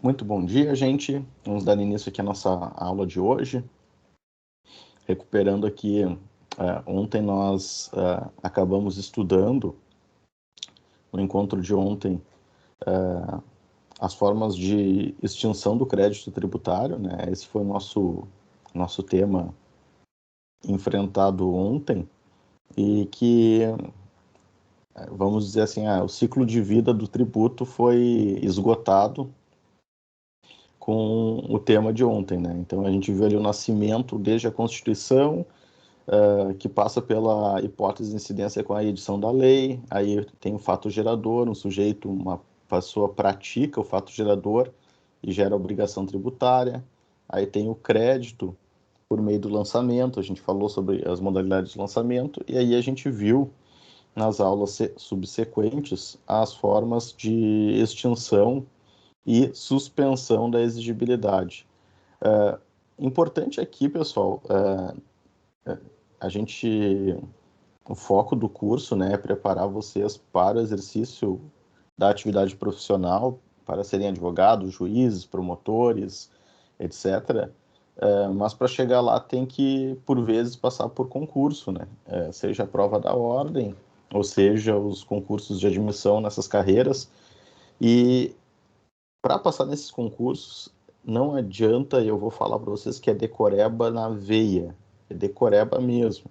Muito bom dia, gente. Vamos dar início aqui à nossa aula de hoje. Recuperando aqui, ontem nós acabamos estudando, no encontro de ontem, as formas de extinção do crédito tributário, né? Esse foi o nosso tema enfrentado ontem, e que, vamos dizer assim, o ciclo de vida do tributo foi esgotado com o tema de ontem, né? Então a gente viu ali o nascimento desde a Constituição, que passa pela hipótese de incidência com a edição da lei, aí tem o fato gerador, um sujeito, uma pessoa pratica o fato gerador e gera obrigação tributária, aí tem o crédito por meio do lançamento, a gente falou sobre as modalidades de lançamento, e aí a gente viu nas aulas subsequentes as formas de extinção e suspensão da exigibilidade. Importante aqui, pessoal, o foco do curso, né, é preparar vocês para o exercício da atividade profissional, para serem advogados, juízes, promotores, etc. Mas para chegar lá tem que, por vezes, passar por concurso, né? Seja a prova da ordem, ou seja, os concursos de admissão nessas carreiras. E para passar nesses concursos, não adianta, eu vou falar para vocês que é decoreba na veia, é decoreba mesmo.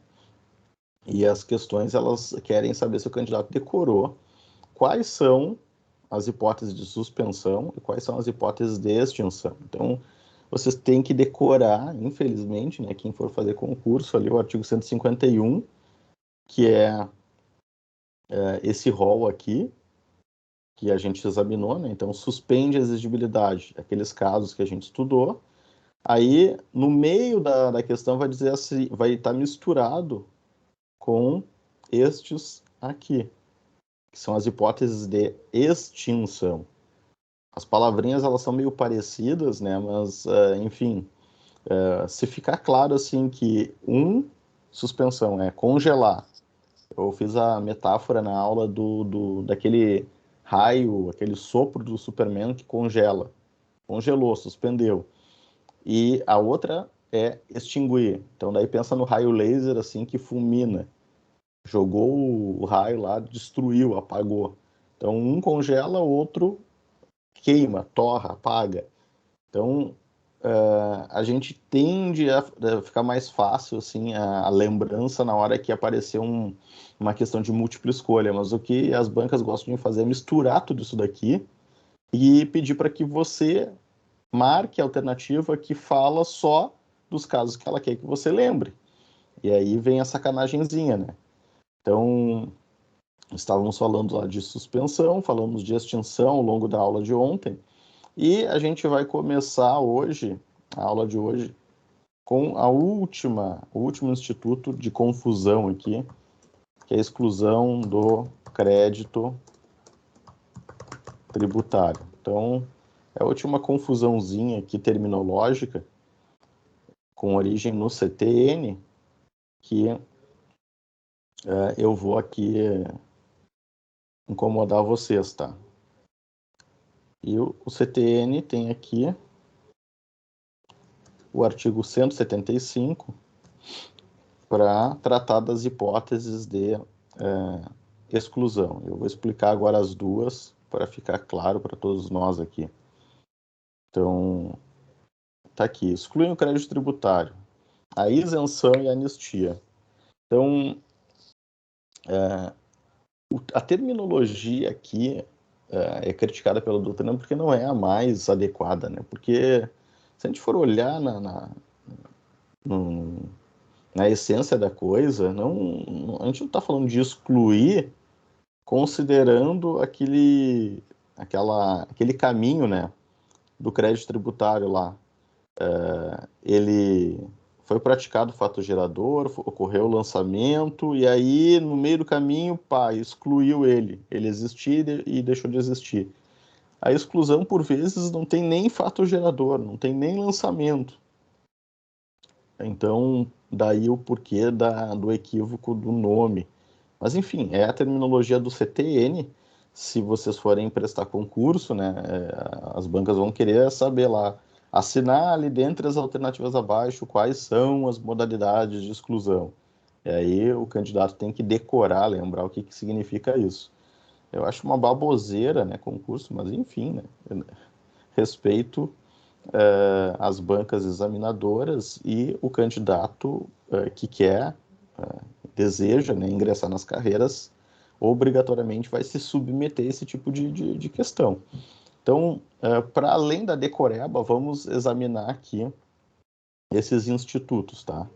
E as questões, elas querem saber se o candidato decorou quais são as hipóteses de suspensão e quais são as hipóteses de extinção. Então, vocês têm que decorar, infelizmente, né, quem for fazer concurso ali, o artigo 151, que é esse rol aqui, que a gente examinou, né? Então, suspende a exigibilidade, aqueles casos que a gente estudou. Aí, no meio da questão, vai dizer assim, vai estar misturado com estes aqui, que são as hipóteses de extinção. As palavrinhas, elas são meio parecidas, né? Mas, enfim, se ficar claro, assim, que suspensão é congelar. Eu fiz a metáfora na aula daquele raio, aquele sopro do Superman que congela. Congelou, suspendeu. E a outra é extinguir. Então, daí pensa no raio laser, assim, que fulmina. Jogou o raio lá, destruiu, apagou. Então, um congela, o outro queima, torra, apaga. Então, a gente tende a ficar mais fácil assim, a lembrança na hora que aparecer uma questão de múltipla escolha, mas o que as bancas gostam de fazer é misturar tudo isso daqui e pedir para que você marque a alternativa que fala só dos casos que ela quer que você lembre. E aí vem a sacanagemzinha, né? Então, estávamos falando lá de suspensão, falamos de extinção ao longo da aula de ontem, e a gente vai começar hoje, a aula de hoje, com o último instituto de confusão aqui, que é a exclusão do crédito tributário. Então, é a última confusãozinha aqui terminológica, com origem no CTN, que eu vou aqui incomodar vocês, tá? E o CTN tem aqui o artigo 175 para tratar das hipóteses de exclusão. Eu vou explicar agora as duas para ficar claro para todos nós aqui. Então, tá aqui, excluem o crédito tributário, a isenção e a anistia. Então, a terminologia aqui é criticada pela doutrina porque não é a mais adequada, né? Porque se a gente for olhar na essência da coisa, a gente não está falando de excluir considerando aquele caminho, né, do crédito tributário lá. Ele foi praticado o fato gerador, ocorreu o lançamento, e aí, no meio do caminho, excluiu ele. Ele existia e deixou de existir. A exclusão, por vezes, não tem nem fato gerador, não tem nem lançamento. Então, daí o porquê do equívoco do nome. Mas, enfim, é a terminologia do CTN, se vocês forem prestar concurso, né, as bancas vão querer saber lá, assinar ali dentre as alternativas abaixo quais são as modalidades de exclusão. E aí o candidato tem que decorar, lembrar o que significa isso. Eu acho uma baboseira, né, concurso, mas enfim, né, respeito as bancas examinadoras e o candidato que quer, deseja, né, ingressar nas carreiras, obrigatoriamente vai se submeter a esse tipo de questão. Então, para além da decoreba, vamos examinar aqui esses institutos, tá?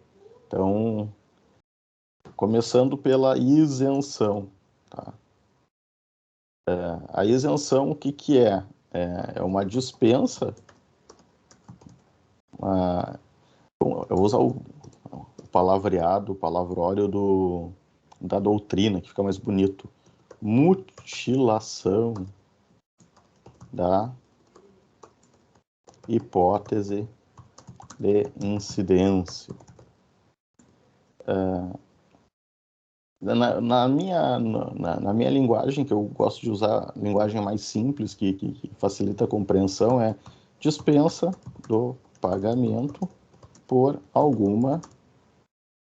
Então, começando pela isenção, tá? A isenção, o que é? É uma dispensa, eu vou usar o palavreado, o palavrório da doutrina, que fica mais bonito. Mutilação da hipótese de incidência. Na minha linguagem, que eu gosto de usar linguagem mais simples, que facilita a compreensão, é dispensa do pagamento por alguma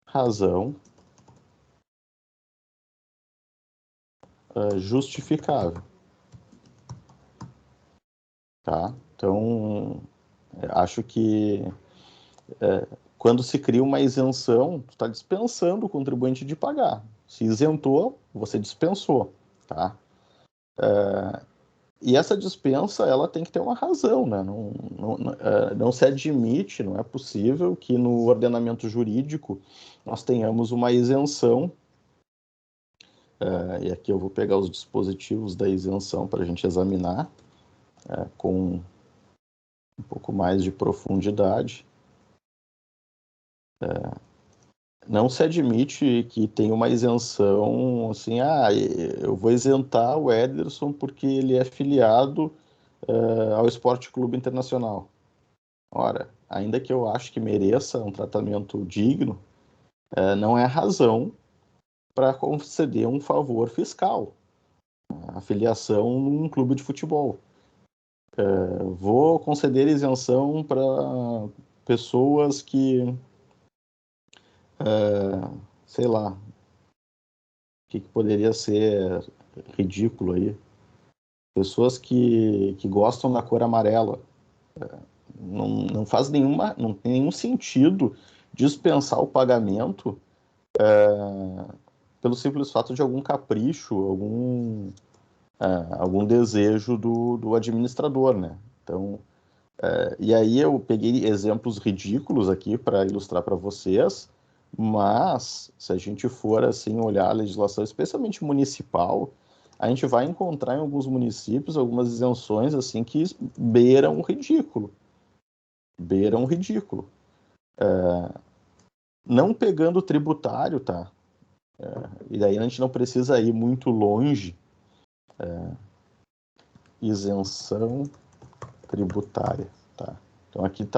razão justificável, tá? Então, acho que quando se cria uma isenção, tu está dispensando o contribuinte de pagar. Se isentou, você dispensou, tá? E essa dispensa, ela tem que ter uma razão, né? Não se admite, não é possível que no ordenamento jurídico nós tenhamos uma isenção, e aqui eu vou pegar os dispositivos da isenção para a gente examinar com um pouco mais de profundidade. Não se admite que tem uma isenção, assim, eu vou isentar o Ederson porque ele é filiado ao Esporte Clube Internacional. Ora, ainda que eu acho que mereça um tratamento digno, não é razão para conceder um favor fiscal, a filiação num clube de futebol. Vou conceder isenção para pessoas que, sei lá, o que poderia ser ridículo aí? Pessoas que gostam da cor amarela. Não faz não tem nenhum sentido dispensar o pagamento pelo simples fato de algum capricho, algum desejo do administrador, né? Então, e aí eu peguei exemplos ridículos aqui para ilustrar para vocês, mas se a gente for assim olhar a legislação, especialmente municipal, a gente vai encontrar em alguns municípios algumas isenções assim que beiram o ridículo. Beiram o ridículo. Não pegando o tributário, tá? E daí a gente não precisa ir muito longe. Isenção tributária, tá? Então aqui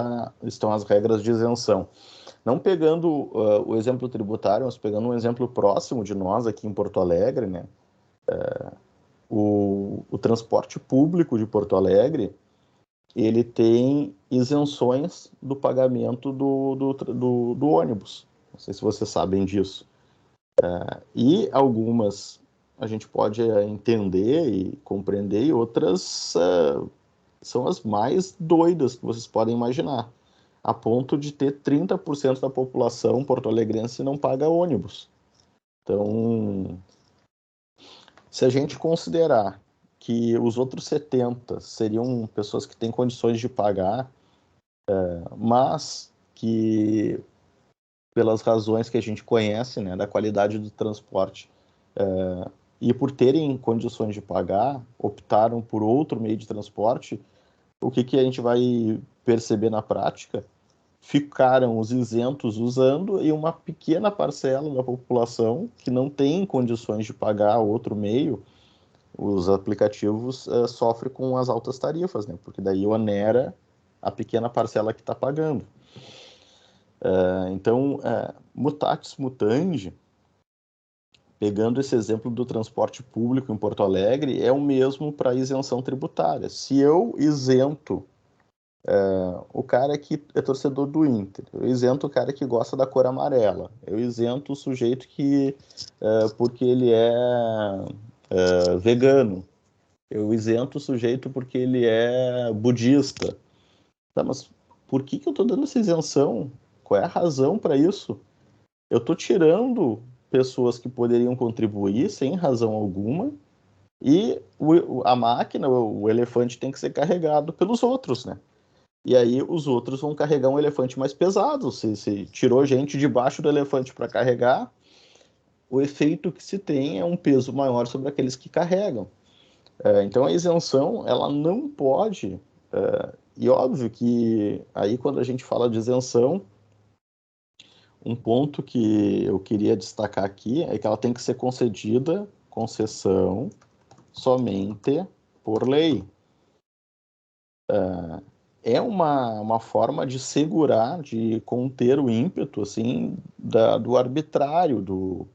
estão as regras de isenção. Não pegando o exemplo tributário, mas pegando um exemplo próximo de nós aqui em Porto Alegre, né? O transporte público de Porto Alegre, ele tem isenções do pagamento do ônibus. Não sei se vocês sabem disso. E algumas a gente pode entender e compreender, e outras são as mais doidas que vocês podem imaginar, a ponto de ter 30% da população porto-alegrense não paga ônibus. Então, se a gente considerar que os outros 70 seriam pessoas que têm condições de pagar, mas que, pelas razões que a gente conhece, né, da qualidade do transporte, e por terem condições de pagar, optaram por outro meio de transporte, o que a gente vai perceber na prática? Ficaram os isentos usando e uma pequena parcela da população que não tem condições de pagar outro meio, os aplicativos sofrem com as altas tarifas, né? Porque daí onera a pequena parcela que está pagando. Então, mutatis mutandi, pegando esse exemplo do transporte público em Porto Alegre, é o mesmo para isenção tributária. Se eu isento o cara que é torcedor do Inter, eu isento o cara que gosta da cor amarela, eu isento o sujeito que, porque ele é vegano, eu isento o sujeito porque ele é budista. Tá, mas por que eu estou dando essa isenção? Qual é a razão para isso? Eu estou tirando pessoas que poderiam contribuir sem razão alguma e a máquina, o elefante tem que ser carregado pelos outros, né? E aí os outros vão carregar um elefante mais pesado. Se tirou gente debaixo do elefante para carregar, o efeito que se tem é um peso maior sobre aqueles que carregam. Então a isenção, ela não pode... e óbvio que aí quando a gente fala de isenção, um ponto que eu queria destacar aqui é que ela tem que ser concedida, concessão, somente por lei. É uma forma de segurar, de conter o ímpeto assim, do arbitrário, eu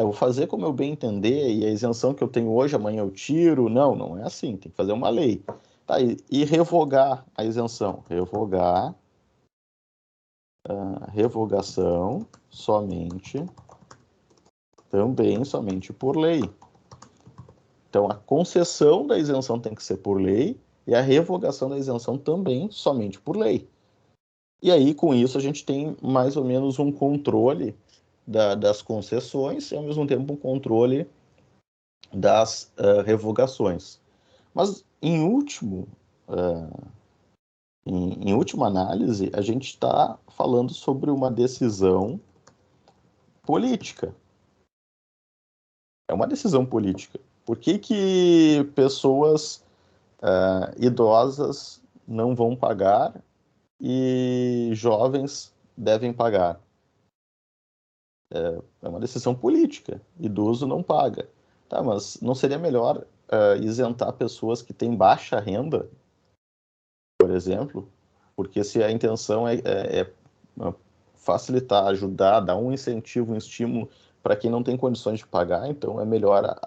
vou fazer como eu bem entender, e a isenção que eu tenho hoje, amanhã eu tiro. Não, não é assim, tem que fazer uma lei. Tá, e revogar a isenção. Revogação também somente por lei. Então, a concessão da isenção tem que ser por lei e a revogação da isenção também somente por lei. E aí, com isso, a gente tem mais ou menos um controle das concessões e, ao mesmo tempo, um controle das revogações. Mas, em última análise, a gente está falando sobre uma decisão política. É uma decisão política. Por que pessoas idosas não vão pagar e jovens devem pagar? É uma decisão política. Idoso não paga. Tá, mas não seria melhor isentar pessoas que têm baixa renda, por exemplo? Porque se a intenção é facilitar, ajudar, dar um incentivo, um estímulo para quem não tem condições de pagar, então é melhor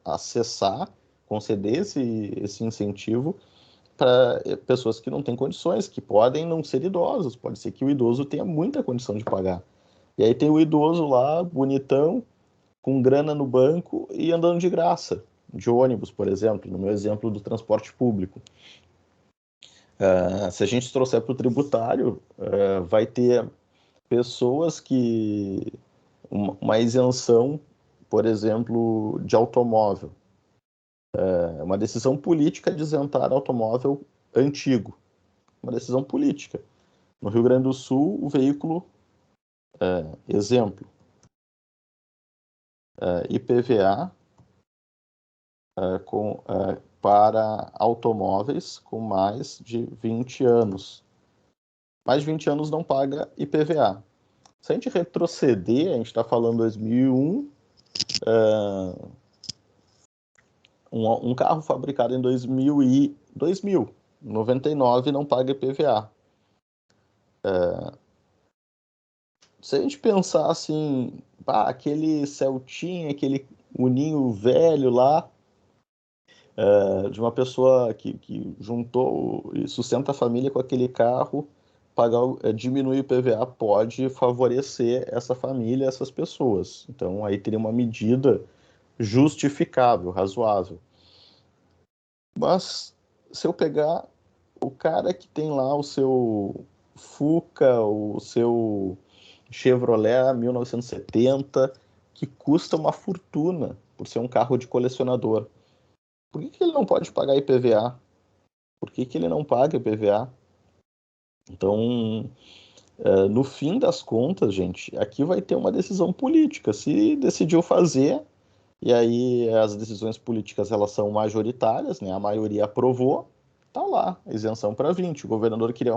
acessar, conceder esse incentivo para pessoas que não têm condições, que podem não ser idosos, pode ser que o idoso tenha muita condição de pagar. E aí tem o idoso lá, bonitão, com grana no banco e andando de graça, de ônibus, por exemplo, no meu exemplo do transporte público. Se a gente trouxer para o tributário, vai ter pessoas que... uma isenção, por exemplo, de automóvel. É uma decisão política de isentar automóvel antigo. Uma decisão política. No Rio Grande do Sul, o veículo, exemplo, IPVA para automóveis com mais de 20 anos. Mais de 20 anos não paga IPVA. Se a gente retroceder, a gente está falando 2001, um carro fabricado em 2000, 99 não paga IPVA. Se a gente pensar assim, aquele Celtinha, aquele uninho velho lá, de uma pessoa que juntou e sustenta a família com aquele carro, diminuir o IPVA pode favorecer essa família, essas pessoas. Então, aí teria uma medida justificável, razoável. Mas, se eu pegar o cara que tem lá o seu Fuca, o seu Chevrolet 1970, que custa uma fortuna por ser um carro de colecionador, por que ele não pode pagar IPVA? Por que ele não paga IPVA? Então, no fim das contas, gente, aqui vai ter uma decisão política. Se decidiu fazer, e aí as decisões políticas elas são majoritárias, né? A maioria aprovou, tá lá, isenção para 20. O governador queria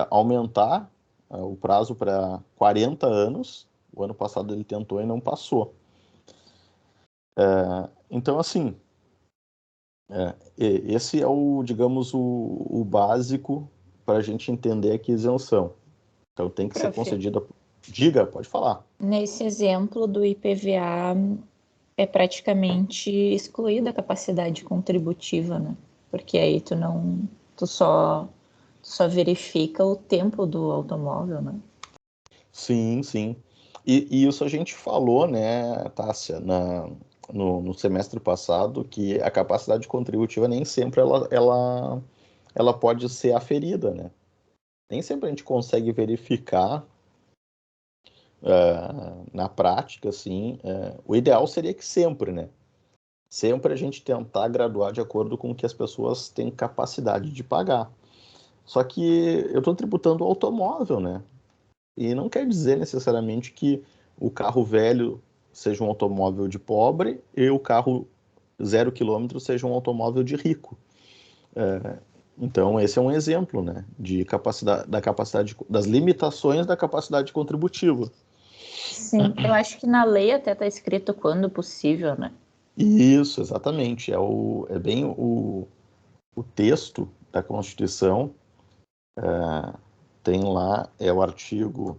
aumentar o prazo para 40 anos. O ano passado ele tentou e não passou. Então, assim, esse é digamos, o básico para a gente entender aqui isenção. Então, tem que ser concedida Diga, pode falar. Nesse exemplo do IPVA, é praticamente excluída a capacidade contributiva, né? Porque aí tu só verifica o tempo do automóvel, né? Sim, sim. E isso a gente falou, né, Tássia, no semestre passado, que a capacidade contributiva nem sempre ela pode ser aferida, né? Nem sempre a gente consegue verificar na prática, assim. O ideal seria que sempre, né? Sempre a gente tentar graduar de acordo com o que as pessoas têm capacidade de pagar. Só que eu estou tributando o automóvel, né? E não quer dizer necessariamente que o carro velho seja um automóvel de pobre e o carro 0 km seja um automóvel de rico. Então, esse é um exemplo, né, de capacidade, das limitações da capacidade contributiva. Sim, eu acho que na lei até está escrito quando possível, né? Isso, exatamente. É bem o texto da Constituição, tem lá, é o artigo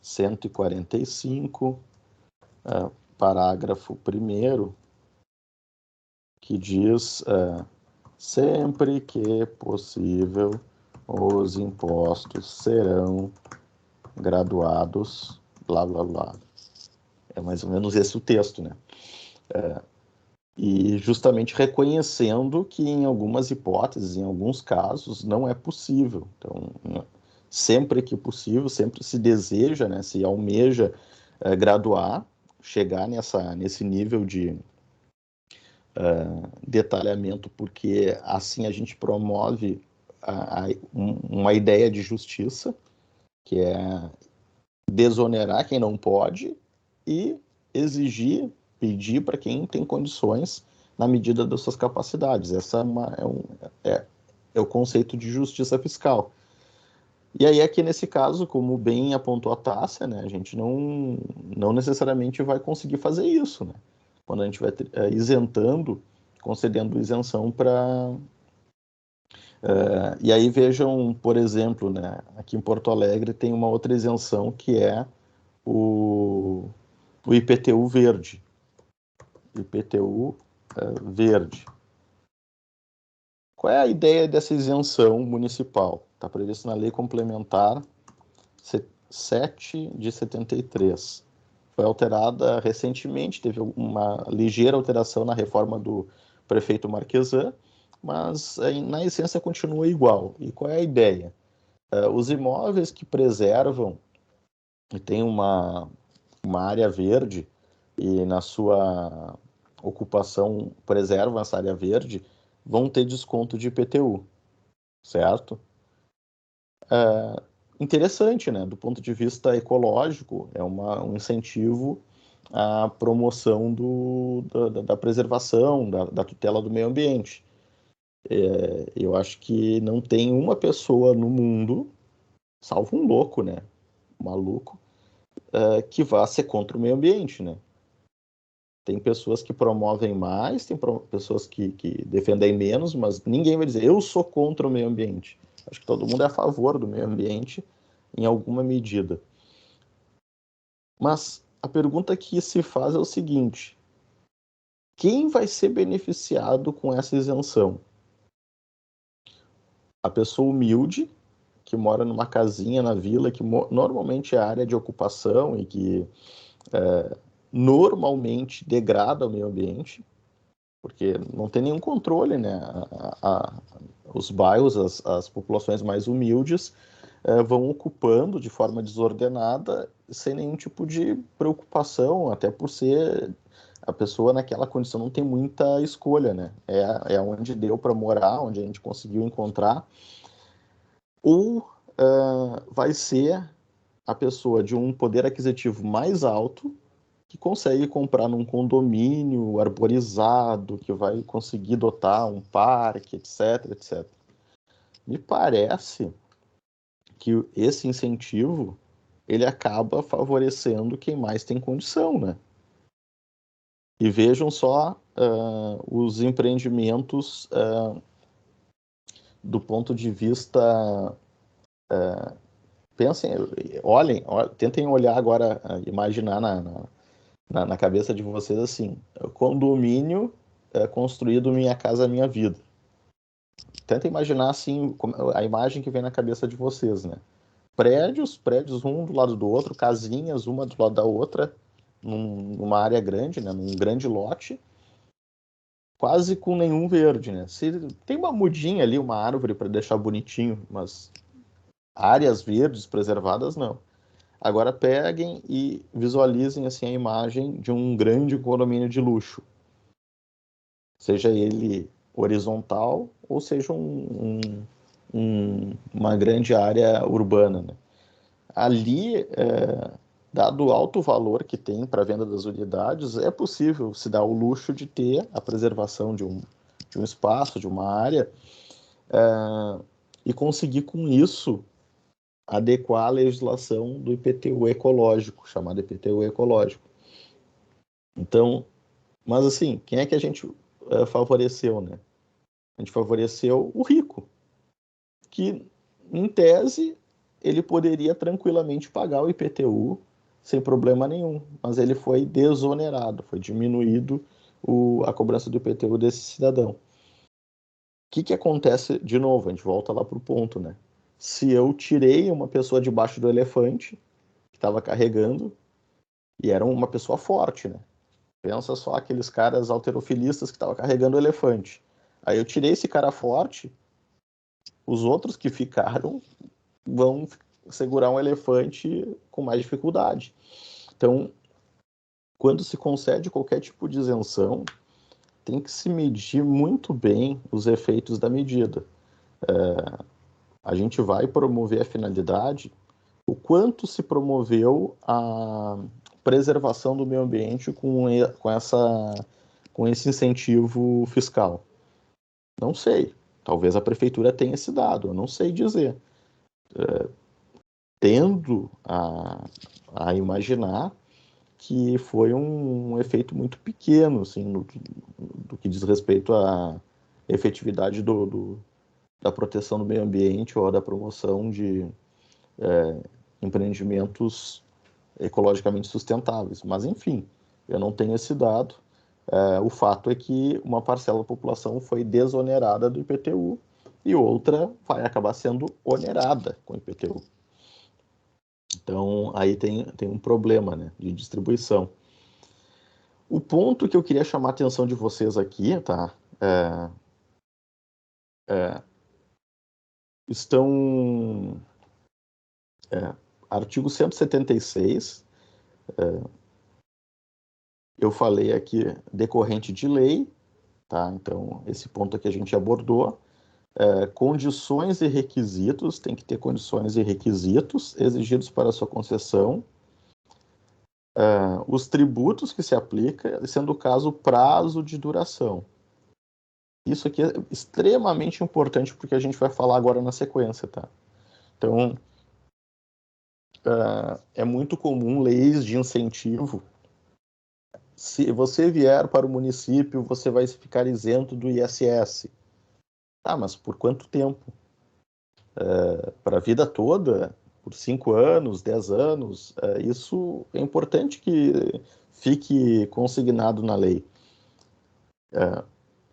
145, parágrafo 1º, que diz sempre que possível os impostos serão graduados, blá, blá, blá. É mais ou menos esse o texto, né? E justamente reconhecendo que em algumas hipóteses, em alguns casos, não é possível. Então, sempre que possível, sempre se deseja, né, se almeja graduar, chegar nesse nível de detalhamento, porque assim a gente promove uma ideia de justiça, que é desonerar quem não pode e exigir, pedir para quem tem condições na medida das suas capacidades. Essa é o conceito de justiça fiscal. E aí, aqui nesse caso, como bem apontou a Tássia, né, a gente não necessariamente vai conseguir fazer isso, né? Quando a gente vai isentando, concedendo isenção para... e aí vejam, por exemplo, né, aqui em Porto Alegre tem uma outra isenção que é o IPTU verde. IPTU verde. Qual é a ideia dessa isenção municipal? Está previsto na Lei Complementar 7 de 73. Foi alterada recentemente, teve uma ligeira alteração na reforma do prefeito Marquesan, mas na essência continua igual. E qual é a ideia? Os imóveis que preservam e têm uma área verde e na sua ocupação preservam essa área verde, vão ter desconto de IPTU, certo? Interessante, né? Do ponto de vista ecológico, é um incentivo à promoção da preservação, da tutela do meio ambiente. Eu acho que não tem uma pessoa no mundo, salvo um louco, né? Um maluco, que vá ser contra o meio ambiente, né? Tem pessoas que promovem mais, tem pessoas que defendem menos, mas ninguém vai dizer, eu sou contra o meio ambiente. Acho que todo mundo é a favor do meio ambiente em alguma medida. Mas a pergunta que se faz é o seguinte: quem vai ser beneficiado com essa isenção? A pessoa humilde, que mora numa casinha na vila, que normalmente é área de ocupação e que normalmente degrada o meio ambiente, porque não tem nenhum controle, né? Os bairros, as populações mais humildes vão ocupando de forma desordenada, sem nenhum tipo de preocupação, até por ser a pessoa naquela condição não tem muita escolha, né? É onde deu para morar, onde a gente conseguiu encontrar. Ou vai ser a pessoa de um poder aquisitivo mais alto que consegue comprar num condomínio arborizado, que vai conseguir dotar um parque, etc, etc. Me parece que esse incentivo ele acaba favorecendo quem mais tem condição, né? E vejam só os empreendimentos do ponto de vista Pensem, olhem, tentem olhar agora, imaginar na cabeça de vocês assim, condomínio construído Minha Casa Minha Vida. Tenta imaginar assim a imagem que vem na cabeça de vocês, né? Prédios um do lado do outro, casinhas uma do lado da outra, numa área grande, né? Num grande lote, quase com nenhum verde, né? Se tem uma mudinha ali, uma árvore para deixar bonitinho, mas áreas verdes preservadas não. Agora peguem e visualizem assim a imagem de um grande condomínio de luxo, seja ele horizontal ou seja uma grande área urbana, né? Ali, dado o alto valor que tem para a venda das unidades, é possível se dar o luxo de ter a preservação de um espaço, de uma área, e conseguir com isso adequar a legislação do IPTU ecológico, chamado IPTU ecológico. Então, mas assim, quem é que a gente favoreceu, né? A gente favoreceu o rico, que, em tese, ele poderia tranquilamente pagar o IPTU sem problema nenhum, mas ele foi desonerado, foi diminuído a cobrança do IPTU desse cidadão. O que acontece, de novo, a gente volta lá para o ponto, né? Se eu tirei uma pessoa debaixo do elefante, que estava carregando, e era uma pessoa forte, né? Pensa só aqueles caras halterofilistas que estavam carregando o elefante. Aí eu tirei esse cara forte, os outros que ficaram vão segurar um elefante com mais dificuldade. Então, quando se concede qualquer tipo de isenção, tem que se medir muito bem os efeitos da medida. A gente vai promover a finalidade, o quanto se promoveu a preservação do meio ambiente com esse incentivo fiscal. Não sei. Talvez a prefeitura tenha esse dado, eu não sei dizer. Tendo a imaginar que foi um efeito muito pequeno, assim, do que diz respeito à efetividade da proteção do meio ambiente ou da promoção de empreendimentos ecologicamente sustentáveis. Mas, enfim, eu não tenho esse dado. O fato é que uma parcela da população foi desonerada do IPTU e outra vai acabar sendo onerada com o IPTU. Então, aí tem um problema, né, de distribuição. O ponto que eu queria chamar a atenção de vocês aqui, tá? Estão... artigo 176, eu falei aqui decorrente de lei, tá? Então, esse ponto aqui a gente abordou. Condições e requisitos, tem que ter condições e requisitos exigidos para a sua concessão. Os tributos que se aplica, sendo o caso o prazo de duração. Isso aqui é extremamente importante porque a gente vai falar agora na sequência, tá? Então, é muito comum leis de incentivo. Se você vier para o município, você vai ficar isento do ISS. Ah, mas por quanto tempo? Para a vida toda? Por 5 anos, 10 anos? Isso é importante que fique consignado na lei.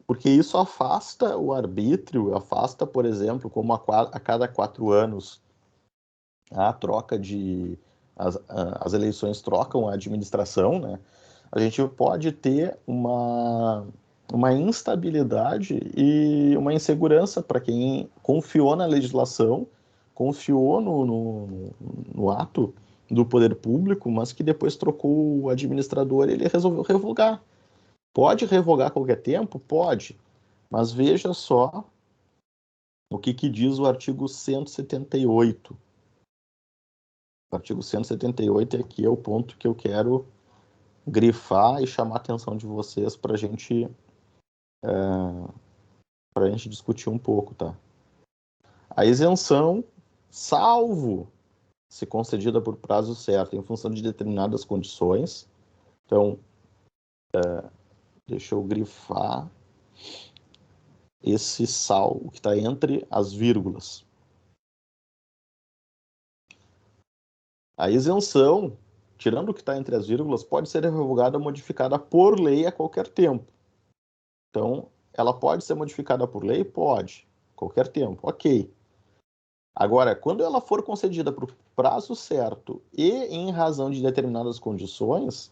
Porque isso afasta o arbítrio, afasta, por exemplo, como a cada 4 anos a troca as eleições trocam a administração, né? A gente pode ter uma instabilidade e uma insegurança para quem confiou na legislação, confiou no ato do poder público, mas que depois trocou o administrador e ele resolveu revogar. Pode revogar a qualquer tempo? Pode. Mas veja só o que diz o artigo 178. O artigo 178 aqui é o ponto que eu quero grifar e chamar a atenção de vocês para a gente discutir um pouco, tá? A isenção, salvo se concedida por prazo certo, em função de determinadas condições. Então, deixa eu grifar esse salvo que está entre as vírgulas. A isenção, tirando o que está entre as vírgulas, pode ser revogada ou modificada por lei a qualquer tempo. Então, ela pode ser modificada por lei? Pode, qualquer tempo, ok. Agora, quando ela for concedida por prazo certo e em razão de determinadas condições,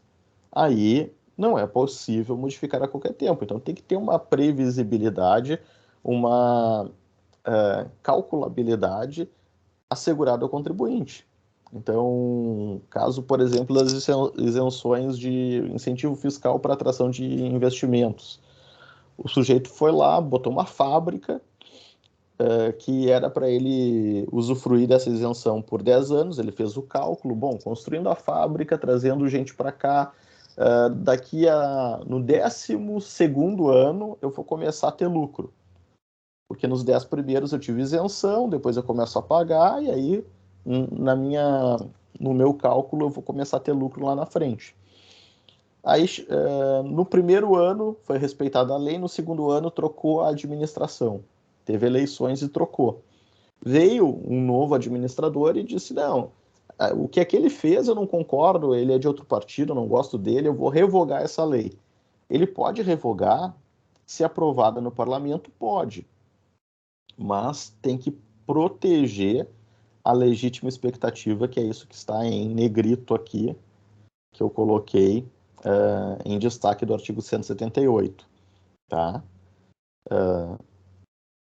aí não é possível modificar a qualquer tempo. Então, tem que ter uma previsibilidade, uma calculabilidade assegurada ao contribuinte. Então, caso, por exemplo, das isenções de incentivo fiscal para atração de investimentos. O sujeito foi lá, botou uma fábrica que era para ele usufruir dessa isenção por 10 anos, ele fez o cálculo, bom, construindo a fábrica, trazendo gente para cá, no 12º ano eu vou começar a ter lucro. Porque nos 10 primeiros eu tive isenção, depois eu começo a pagar, e aí no meu cálculo eu vou começar a ter lucro lá na frente. Aí, no primeiro ano foi respeitada a lei, no segundo ano trocou a administração. Teve eleições e trocou. Veio um novo administrador e disse, não, o que aquele fez eu não concordo, ele é de outro partido, eu não gosto dele, eu vou revogar essa lei. Ele pode revogar, se aprovada no parlamento, pode, mas tem que proteger a legítima expectativa, que é isso que está em negrito aqui, que eu coloquei em destaque do artigo 178, tá?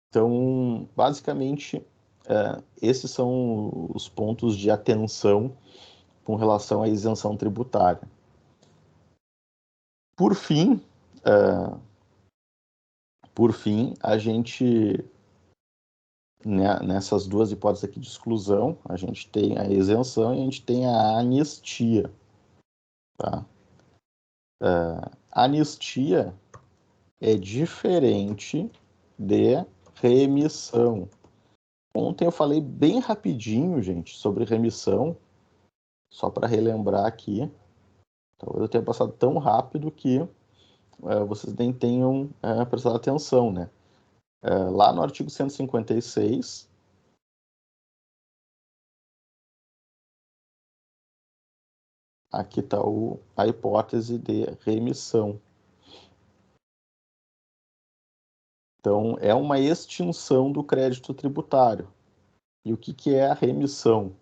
Então, basicamente, esses são os pontos de atenção com relação à isenção tributária. Por fim, a gente, nessas duas hipóteses aqui de exclusão, a gente tem a isenção e a gente tem a anistia. Tá? Anistia é diferente de remissão. Ontem eu falei bem rapidinho, gente, sobre remissão, só para relembrar aqui. Talvez eu tenha passado tão rápido que vocês nem tenham prestado atenção, né? Lá no artigo 156, aqui está a hipótese de remissão. Então, é uma extinção do crédito tributário. E o que é a remissão?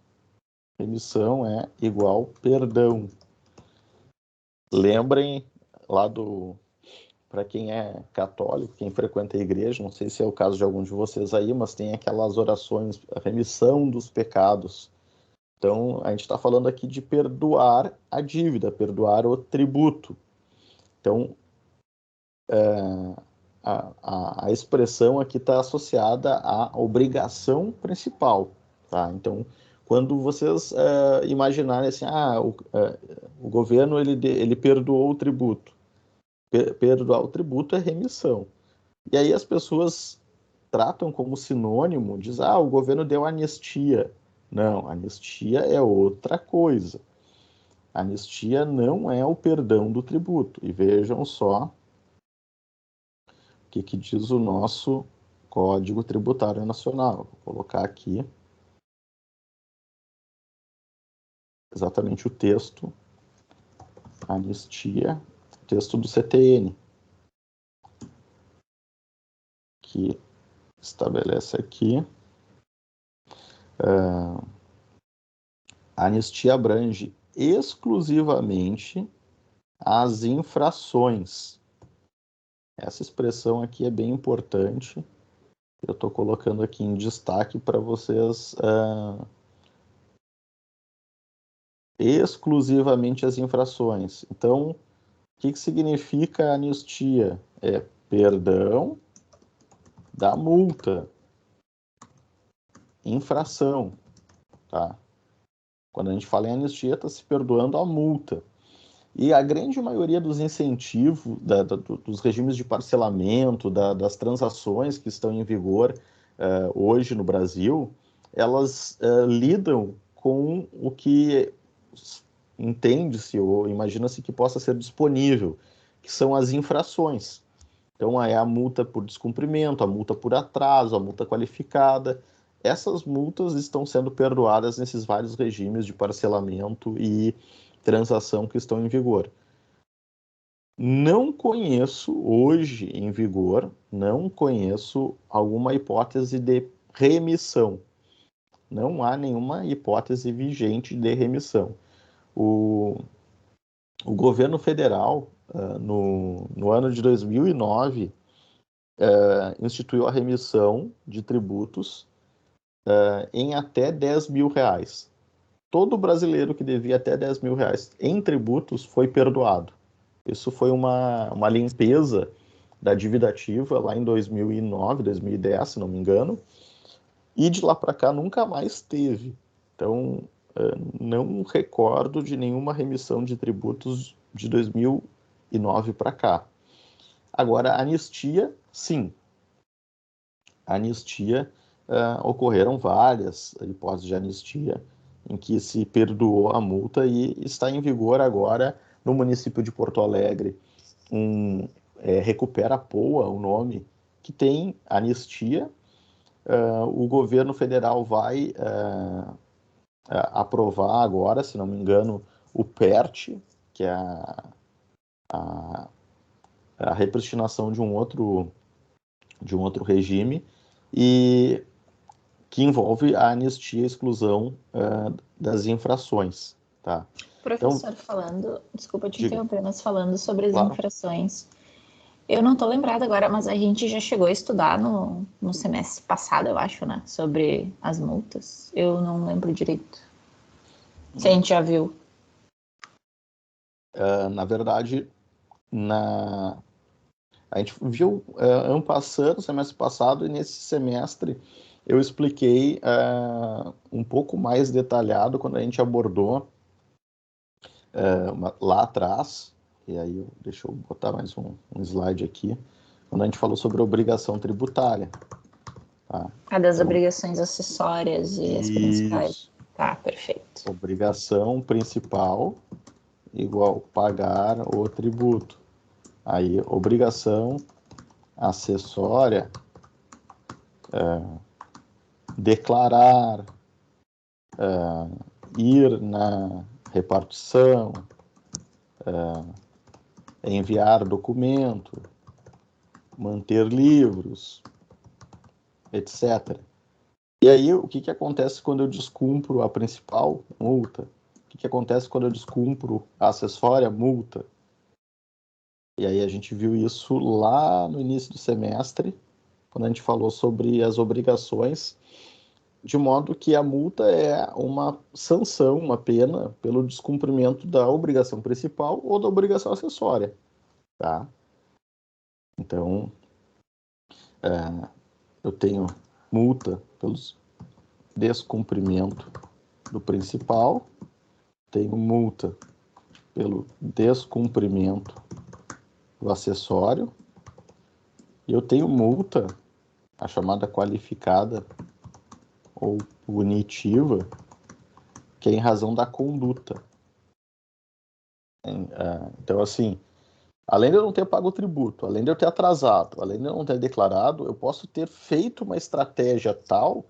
Remissão é igual perdão. Lembrem lá para quem é católico, quem frequenta a igreja, não sei se é o caso de algum de vocês aí, mas tem aquelas orações, a remissão dos pecados. Então, a gente está falando aqui de perdoar a dívida, perdoar o tributo. Então, a expressão aqui está associada à obrigação principal. Tá? Então, quando vocês imaginarem assim, o governo ele perdoou o tributo. Perdoar o tributo é remissão. E aí as pessoas tratam como sinônimo, diz, o governo deu anistia. Não, anistia é outra coisa. Anistia não é o perdão do tributo. E vejam só o que diz o nosso Código Tributário Nacional. Vou colocar aqui exatamente o texto, anistia, texto do CTN, que estabelece aqui a anistia abrange exclusivamente as infrações. Essa expressão aqui é bem importante. Eu estou colocando aqui em destaque para vocês exclusivamente as infrações. Então, o que significa anistia? É perdão da multa. Infração. Tá? Quando a gente fala em anistia, está se perdoando a multa. E a grande maioria dos incentivos, dos regimes de parcelamento, das transações que estão em vigor hoje no Brasil, elas lidam com o que entende-se ou imagina-se que possa ser disponível, que são as infrações. Então, é a multa por descumprimento, a multa por atraso, a multa qualificada. essas multas estão sendo perdoadas nesses vários regimes de parcelamento e transação que estão em vigor. Não conheço hoje em vigor, não conheço alguma hipótese de remissão. Não há nenhuma hipótese vigente de remissão. O governo federal, no ano de 2009, instituiu a remissão de tributos em até 10 mil reais. Todo brasileiro que devia até 10 mil reais em tributos foi perdoado. Isso foi uma limpeza da dívida ativa lá em 2009, 2010, se não me engano, e de lá para cá nunca mais teve. Então, não recordo de nenhuma remissão de tributos de 2009 para cá. Agora, anistia, sim. Anistia, ocorreram várias hipóteses de anistia em que se perdoou a multa e está em vigor agora no município de Porto Alegre. Recupera a POA, o nome, que tem anistia. O governo federal vai aprovar agora, se não me engano, o PERT, que é a repristinação de um outro regime, e que envolve a anistia e exclusão das infrações. Tá? Professor, desculpa te interromper, mas falando sobre as claro. infrações, eu não estou lembrada agora, mas a gente já chegou a estudar no semestre passado, eu acho, né? Sobre as multas. Eu não lembro direito. Se a gente já viu. Na verdade, a gente viu ano passado, semestre passado, e nesse semestre eu expliquei um pouco mais detalhado quando a gente abordou lá atrás, e aí deixa eu botar mais um slide aqui, quando a gente falou sobre a obrigação tributária. Tá? Das então, obrigações acessórias e as principais. Tá, perfeito. Obrigação principal igual pagar o tributo. Aí, obrigação acessória, declarar, ir na repartição, enviar documento, manter livros, etc. E aí, o que acontece quando eu descumpro a principal? Multa. O que acontece quando eu descumpro a acessória? Multa. E aí a gente viu isso lá no início do semestre, quando a gente falou sobre as obrigações, de modo que a multa é uma sanção, uma pena, pelo descumprimento da obrigação principal ou da obrigação acessória. Tá? Então, eu tenho multa pelo descumprimento do principal, tenho multa pelo descumprimento do acessório, e eu tenho multa, a chamada qualificada ou punitiva, que é em razão da conduta. Então, assim, além de eu não ter pago o tributo, além de eu ter atrasado, além de eu não ter declarado, eu posso ter feito uma estratégia tal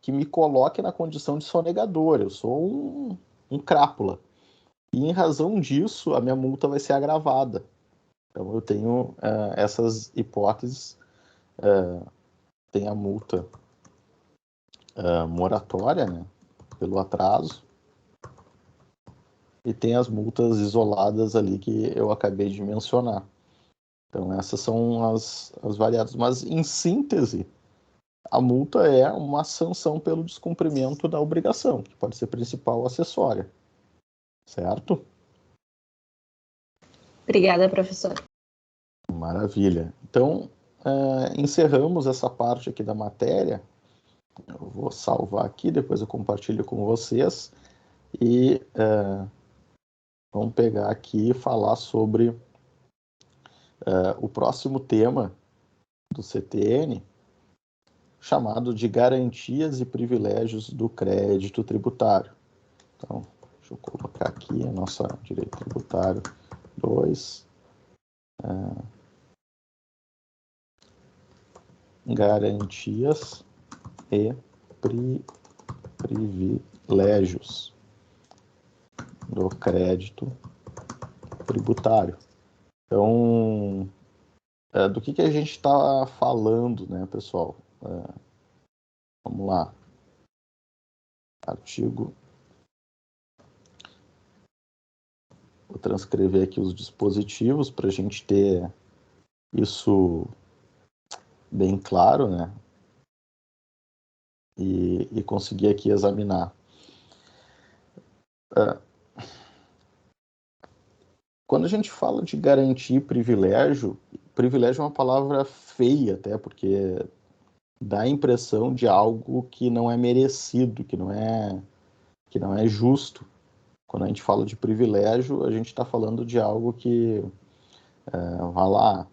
que me coloque na condição de sonegador. Eu sou um crápula. E em razão disso, a minha multa vai ser agravada. Então, eu tenho essas hipóteses. Tem a multa moratória, né, pelo atraso, e tem as multas isoladas ali que eu acabei de mencionar. Então, essas são as variadas. Mas, em síntese, a multa é uma sanção pelo descumprimento da obrigação, que pode ser principal ou acessória. Certo? Obrigada, professor. Maravilha. Então, encerramos essa parte aqui da matéria. Eu vou salvar aqui, depois eu compartilho com vocês. E vamos pegar aqui e falar sobre o próximo tema do CTN, chamado de garantias e privilégios do crédito tributário. Então, deixa eu colocar aqui a nossa direito tributário 2. Garantias e privilégios do crédito tributário. Então, do que a gente está falando, né, pessoal? Vamos lá. Artigo. Vou transcrever aqui os dispositivos para a gente ter isso bem claro, né? E conseguir aqui examinar. Quando a gente fala de garantir privilégio, privilégio é uma palavra feia até, porque dá a impressão de algo que não é merecido, que não é justo. Quando a gente fala de privilégio, a gente está falando de algo que, vai lá,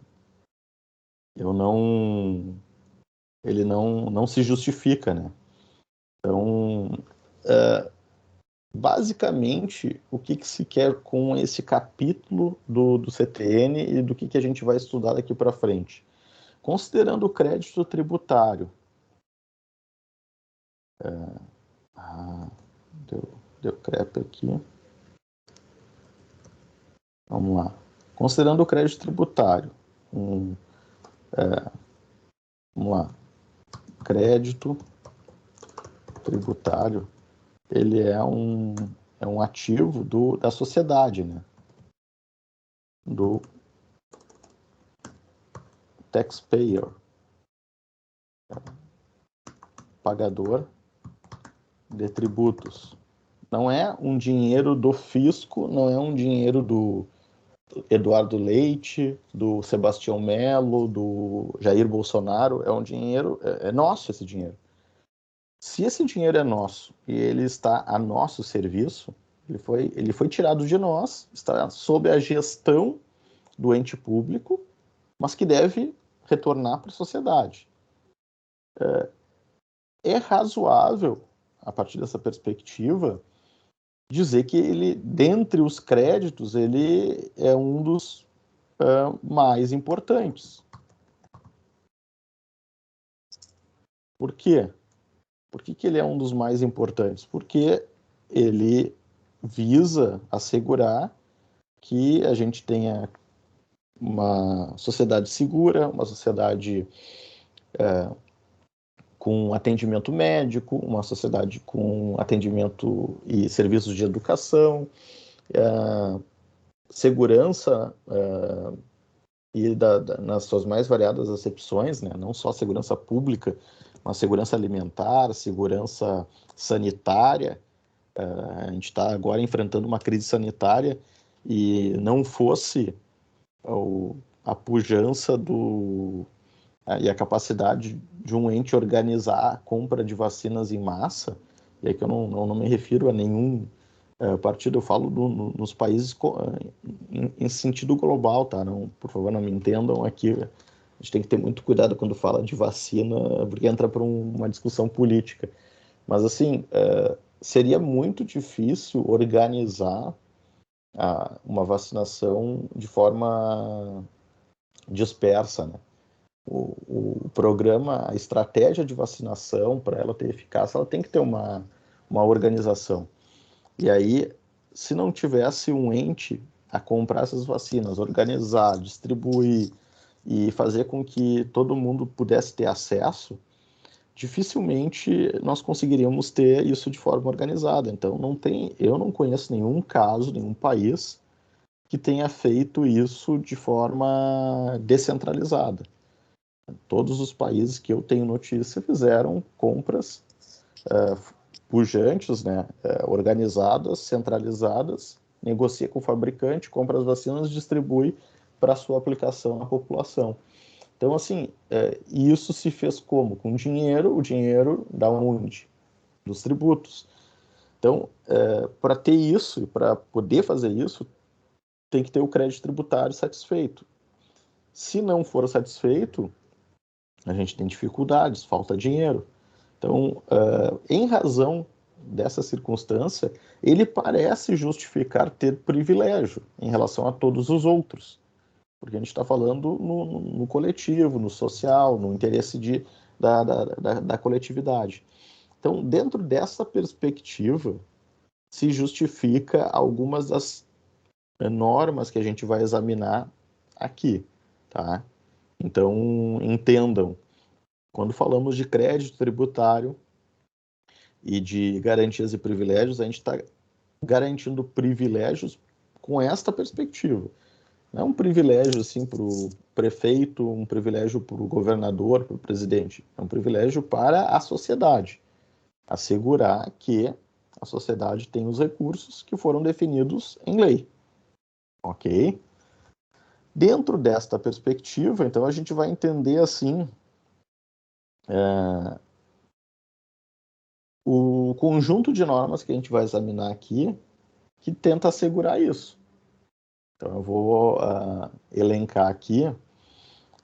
ele não se justifica, né? Então, basicamente, o que se quer com esse capítulo do CTN e do que a gente vai estudar daqui para frente? Considerando o crédito tributário. Deu crepe aqui. Vamos lá. Considerando o crédito tributário. Vamos lá. Crédito tributário, ele é um ativo da sociedade, né? Do taxpayer, pagador de tributos. Não é um dinheiro do fisco, não é um dinheiro do Eduardo Leite, do Sebastião Melo, do Jair Bolsonaro, é um dinheiro, é nosso esse dinheiro. Se esse dinheiro é nosso e ele está a nosso serviço, ele foi tirado de nós, está sob a gestão do ente público, mas que deve retornar para a sociedade. É razoável, a partir dessa perspectiva, dizer que ele, dentre os créditos, ele é um dos mais importantes. Por quê? Por que ele é um dos mais importantes? Porque ele visa assegurar que a gente tenha uma sociedade segura, uma sociedade com atendimento médico, uma sociedade com atendimento e serviços de educação, segurança e nas suas mais variadas acepções, né? Não só segurança pública, mas segurança alimentar, segurança sanitária. A gente está agora enfrentando uma crise sanitária e não fosse a pujança e a capacidade de um ente organizar a compra de vacinas em massa, e aqui eu não me refiro a nenhum partido, eu falo nos países em sentido global, tá? Não, por favor, não me entendam aqui. A gente tem que ter muito cuidado quando fala de vacina, porque entra para uma discussão política. Mas, assim, seria muito difícil organizar uma vacinação de forma dispersa, né? O programa, a estratégia de vacinação, para ela ter eficácia, ela tem que ter uma organização. E aí, se não tivesse um ente a comprar essas vacinas, organizar, distribuir e fazer com que todo mundo pudesse ter acesso, dificilmente nós conseguiríamos ter isso de forma organizada. Então, eu não conheço nenhum caso, nenhum país que tenha feito isso de forma descentralizada. Todos os países que eu tenho notícia fizeram compras pujantes, né, organizadas, centralizadas, negocia com o fabricante, compra as vacinas e distribui para sua aplicação na população. Então, assim, isso se fez como? Com dinheiro, o dinheiro da onde? Dos tributos. Então, para ter isso, e para poder fazer isso, tem que ter o crédito tributário satisfeito. Se não for satisfeito, a gente tem dificuldades, falta dinheiro. Então, em razão dessa circunstância, ele parece justificar ter privilégio em relação a todos os outros, porque a gente está falando no coletivo, no social, no interesse da coletividade. Então, dentro dessa perspectiva, se justifica algumas das normas que a gente vai examinar aqui, tá? Então, entendam, quando falamos de crédito tributário e de garantias e privilégios, a gente está garantindo privilégios com esta perspectiva. Não é um privilégio assim para o prefeito, um privilégio para o governador, para o presidente. É um privilégio para a sociedade. Assegurar que a sociedade tem os recursos que foram definidos em lei. Ok? Dentro desta perspectiva, então, a gente vai entender assim o conjunto de normas que a gente vai examinar aqui que tenta assegurar isso. Então, eu vou elencar aqui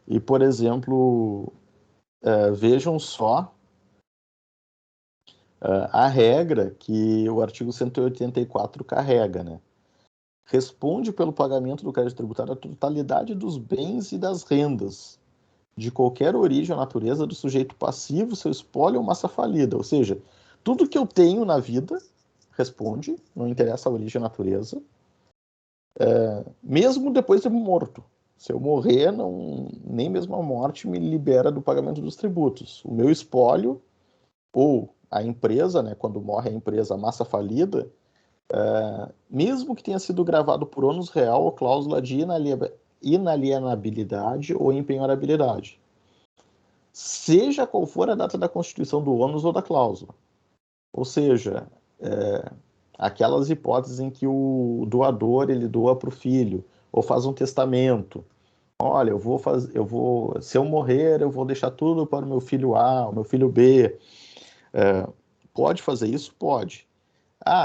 e, por exemplo, vejam só a regra que o artigo 184 carrega, né? Responde pelo pagamento do crédito tributário a totalidade dos bens e das rendas de qualquer origem ou natureza do sujeito passivo, seu espólio ou massa falida. Ou seja, tudo que eu tenho na vida responde, não interessa a origem ou a natureza, mesmo depois de morto. Se eu morrer, nem mesmo a morte me libera do pagamento dos tributos. O meu espólio ou a empresa, né, quando morre a empresa, a massa falida, mesmo que tenha sido gravado por ônus real ou cláusula de inalienabilidade ou empenhorabilidade, seja qual for a data da constituição do ônus ou da cláusula. Ou seja, aquelas hipóteses em que o doador ele doa para o filho ou faz um testamento. Olha, se eu morrer, eu vou deixar tudo para o meu filho A, o meu filho B. Pode fazer isso? Pode.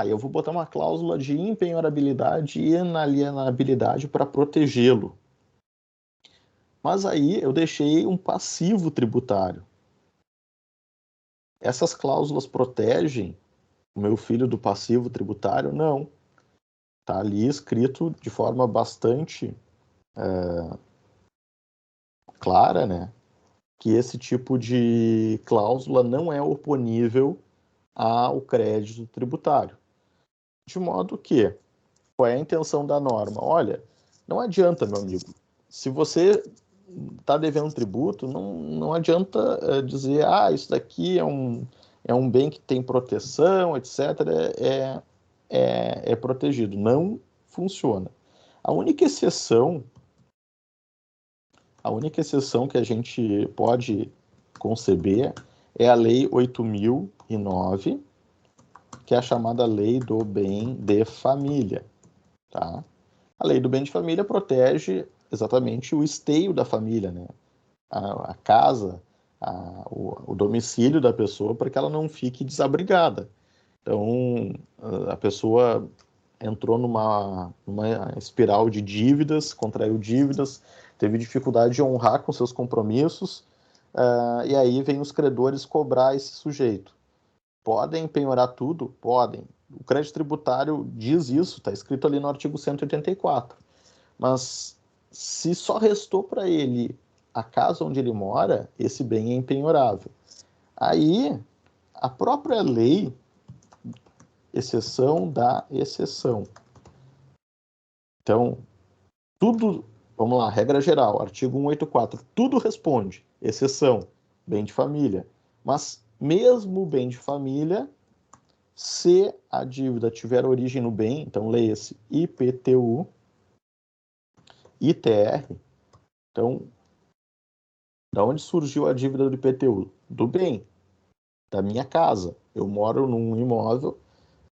Eu vou botar uma cláusula de impenhorabilidade e inalienabilidade para protegê-lo. Mas aí eu deixei um passivo tributário. Essas cláusulas protegem o meu filho do passivo tributário? Não. Está ali escrito de forma bastante clara, né, que esse tipo de cláusula não é oponível ao crédito tributário. De modo que, qual é a intenção da norma? Olha, não adianta, meu amigo, se você está devendo tributo, não adianta dizer, isso daqui é um bem que tem proteção, etc., é protegido. Não funciona. A única exceção que a gente pode conceber é a Lei 8.009, que é a chamada Lei do Bem de Família. Tá? A Lei do Bem de Família protege exatamente o esteio da família, né? A casa, o domicílio da pessoa, para que ela não fique desabrigada. Então, a pessoa entrou numa espiral de dívidas, contraiu dívidas, teve dificuldade de honrar com seus compromissos, e aí vem os credores cobrar esse sujeito. Podem penhorar tudo? Podem. O crédito tributário diz isso, está escrito ali no artigo 184. Mas se só restou para ele a casa onde ele mora, esse bem é impenhorável. Aí, a própria lei, exceção da exceção. Então, tudo, vamos lá, regra geral, artigo 184, tudo responde, exceção, bem de família. Mas mesmo o bem de família, se a dívida tiver origem no bem, então leia-se IPTU, ITR, então, da onde surgiu a dívida do IPTU? Do bem, da minha casa. Eu moro num imóvel,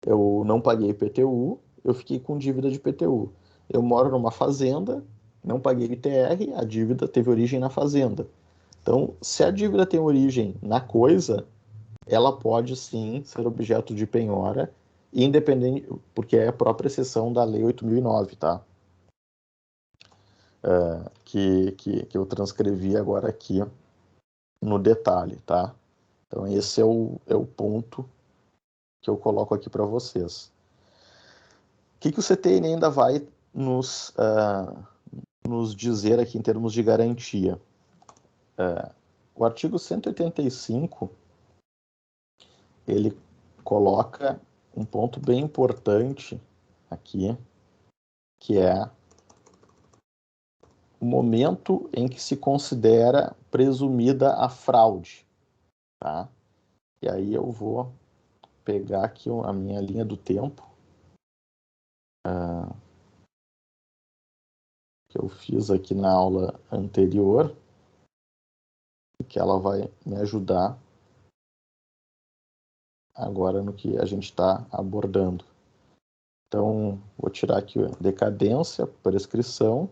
eu não paguei IPTU, eu fiquei com dívida de IPTU. Eu moro numa fazenda, não paguei ITR, a dívida teve origem na fazenda. Então, se a dívida tem origem na coisa, ela pode sim ser objeto de penhora, independente, porque é a própria exceção da Lei 8.009, tá? Que eu transcrevi agora aqui no detalhe, tá? Então, esse é o ponto que eu coloco aqui para vocês. O que o CTN ainda vai nos dizer aqui em termos de garantia? O artigo 185, ele coloca um ponto bem importante aqui, que é o momento em que se considera presumida a fraude, tá? E aí eu vou pegar aqui a minha linha do tempo, que eu fiz aqui na aula anterior, e que ela vai me ajudar agora no que a gente está abordando. Então, vou tirar aqui decadência, prescrição,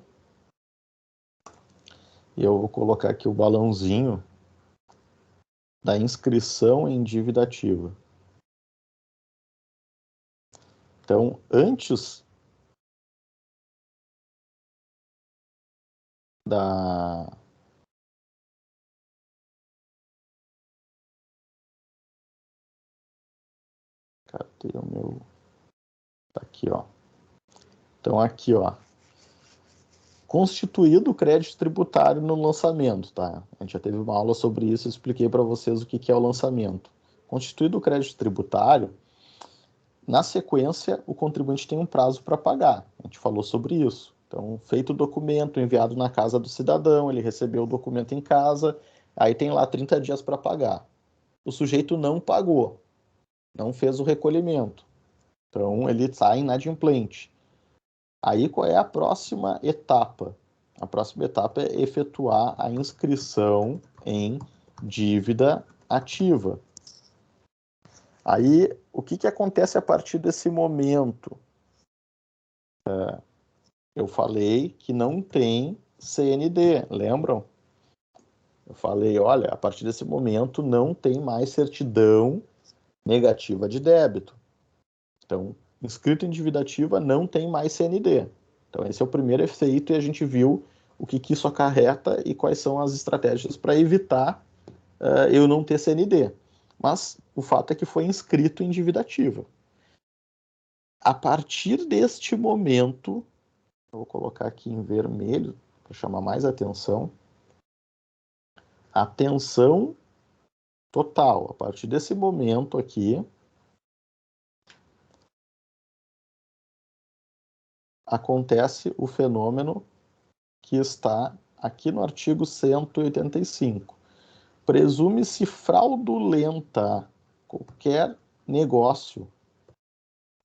e eu vou colocar aqui o balãozinho da inscrição em dívida ativa. Então, antes da... Cadê o meu... Tá aqui, ó. Então, aqui, ó. Constituído o crédito tributário no lançamento, tá? A gente já teve uma aula sobre isso, eu expliquei para vocês o que é o lançamento. Constituído o crédito tributário, na sequência, o contribuinte tem um prazo para pagar. A gente falou sobre isso. Então, feito o documento, enviado na casa do cidadão, ele recebeu o documento em casa, aí tem lá 30 dias para pagar. O sujeito não pagou, não fez o recolhimento. Então, ele está inadimplente. Aí, qual é a próxima etapa? A próxima etapa é efetuar a inscrição em dívida ativa. Aí, o que acontece a partir desse momento? Eu falei que não tem CND, lembram? Eu falei, olha, a partir desse momento não tem mais certidão negativa de débito. Então, inscrito em dívida ativa não tem mais CND. Então, esse é o primeiro efeito e a gente viu o que isso acarreta e quais são as estratégias para evitar eu não ter CND. Mas o fato é que foi inscrito em dívida ativa. A partir deste momento, eu vou colocar aqui em vermelho para chamar mais atenção. Atenção total. A partir desse momento aqui, acontece o fenômeno que está aqui no artigo 185. Presume-se fraudulenta qualquer negócio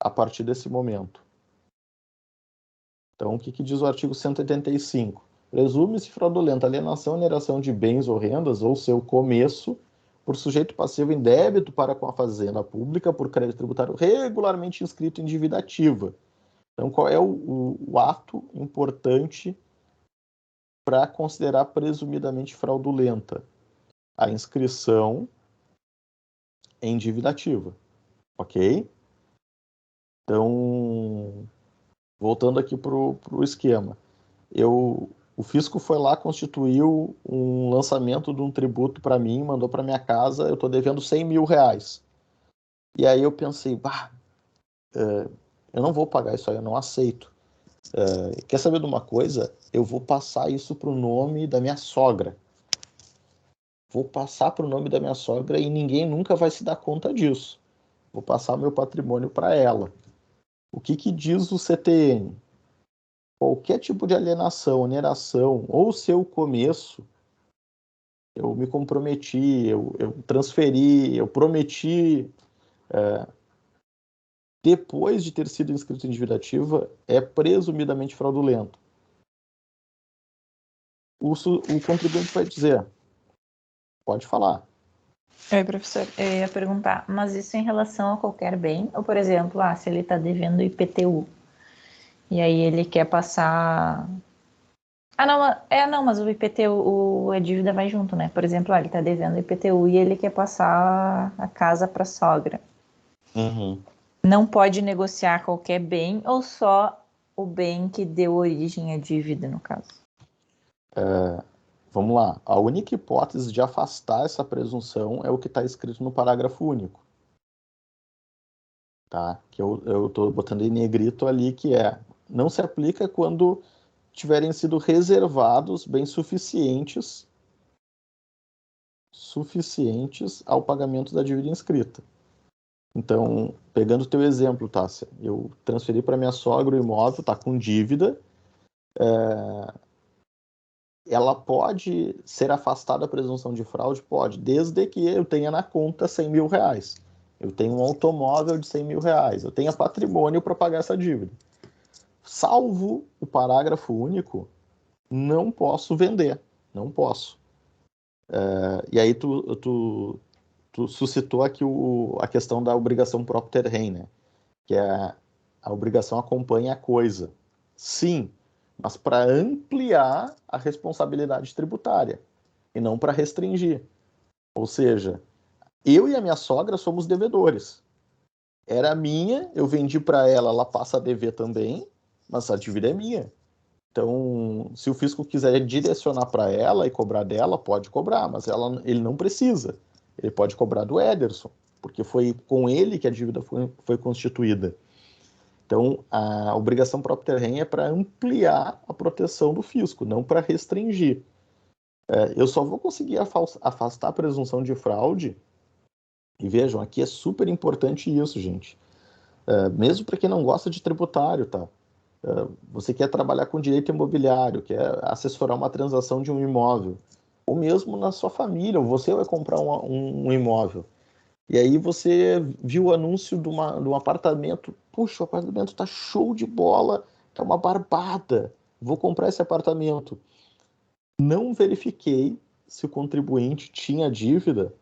a partir desse momento. Então, o que diz o artigo 185? Presume-se fraudulenta alienação, oneração de bens ou rendas, ou seu começo, por sujeito passivo em débito para com a fazenda pública, por crédito tributário regularmente inscrito em dívida ativa. Então, qual é o ato importante para considerar presumidamente fraudulenta? A inscrição em dívida ativa, ok? Então, voltando aqui para o esquema. O fisco foi lá, constituiu um lançamento de um tributo para mim, mandou para minha casa, eu estou devendo 100 mil reais. E aí eu pensei, eu não vou pagar isso aí, eu não aceito. Quer saber de uma coisa? Eu vou passar isso para o nome da minha sogra. Vou passar para o nome da minha sogra e ninguém nunca vai se dar conta disso. Vou passar meu patrimônio para ela. O que diz o CTN? Qualquer tipo de alienação, oneração ou seu começo, eu me comprometi, eu transferi, eu prometi, depois de ter sido inscrito em dívida ativa, é presumidamente fraudulento. O contribuinte vai dizer, pode falar. Oi, professor. Eu ia perguntar, mas isso em relação a qualquer bem? Ou, por exemplo, se ele está devendo IPTU, e aí ele quer passar... não, mas o IPTU, a dívida vai junto, né? Por exemplo, ele está devendo IPTU e ele quer passar a casa para a sogra. Uhum. Não pode negociar qualquer bem ou só o bem que deu origem à dívida, no caso? Vamos lá. A única hipótese de afastar essa presunção é o que está escrito no parágrafo único. Tá? Que eu estou botando em negrito ali, que não se aplica quando tiverem sido reservados bens suficientes ao pagamento da dívida inscrita. Então, pegando o teu exemplo, Tássia, eu transferi para minha sogra o imóvel, está com dívida, ela pode ser afastada da presunção de fraude? Pode, desde que eu tenha na conta 100 mil reais. Eu tenho um automóvel de 100 mil reais, eu tenha patrimônio para pagar essa dívida. Salvo o parágrafo único, não posso vender, não posso. E aí tu suscitou aqui a questão da obrigação propter rem, né? Que é a obrigação acompanha a coisa. Sim, mas para ampliar a responsabilidade tributária e não para restringir. Ou seja, eu e a minha sogra somos devedores. Era minha, eu vendi para ela, ela passa a dever também, mas a dívida é minha. Então, se o fisco quiser direcionar para ela e cobrar dela, pode cobrar, mas ele não precisa. Ele pode cobrar do Ederson, porque foi com ele que a dívida foi constituída. Então, a obrigação propter rem é para ampliar a proteção do fisco, não para restringir. Eu só vou conseguir afastar a presunção de fraude, e vejam, aqui é super importante isso, gente. Mesmo para quem não gosta de tributário, tá? Você quer trabalhar com direito imobiliário, quer assessorar uma transação de um imóvel, ou mesmo na sua família, ou você vai comprar um imóvel. E aí você viu o anúncio de um apartamento. Puxa, o apartamento tá show de bola, tá uma barbada. Vou comprar esse apartamento. Não verifiquei se o contribuinte tinha dívida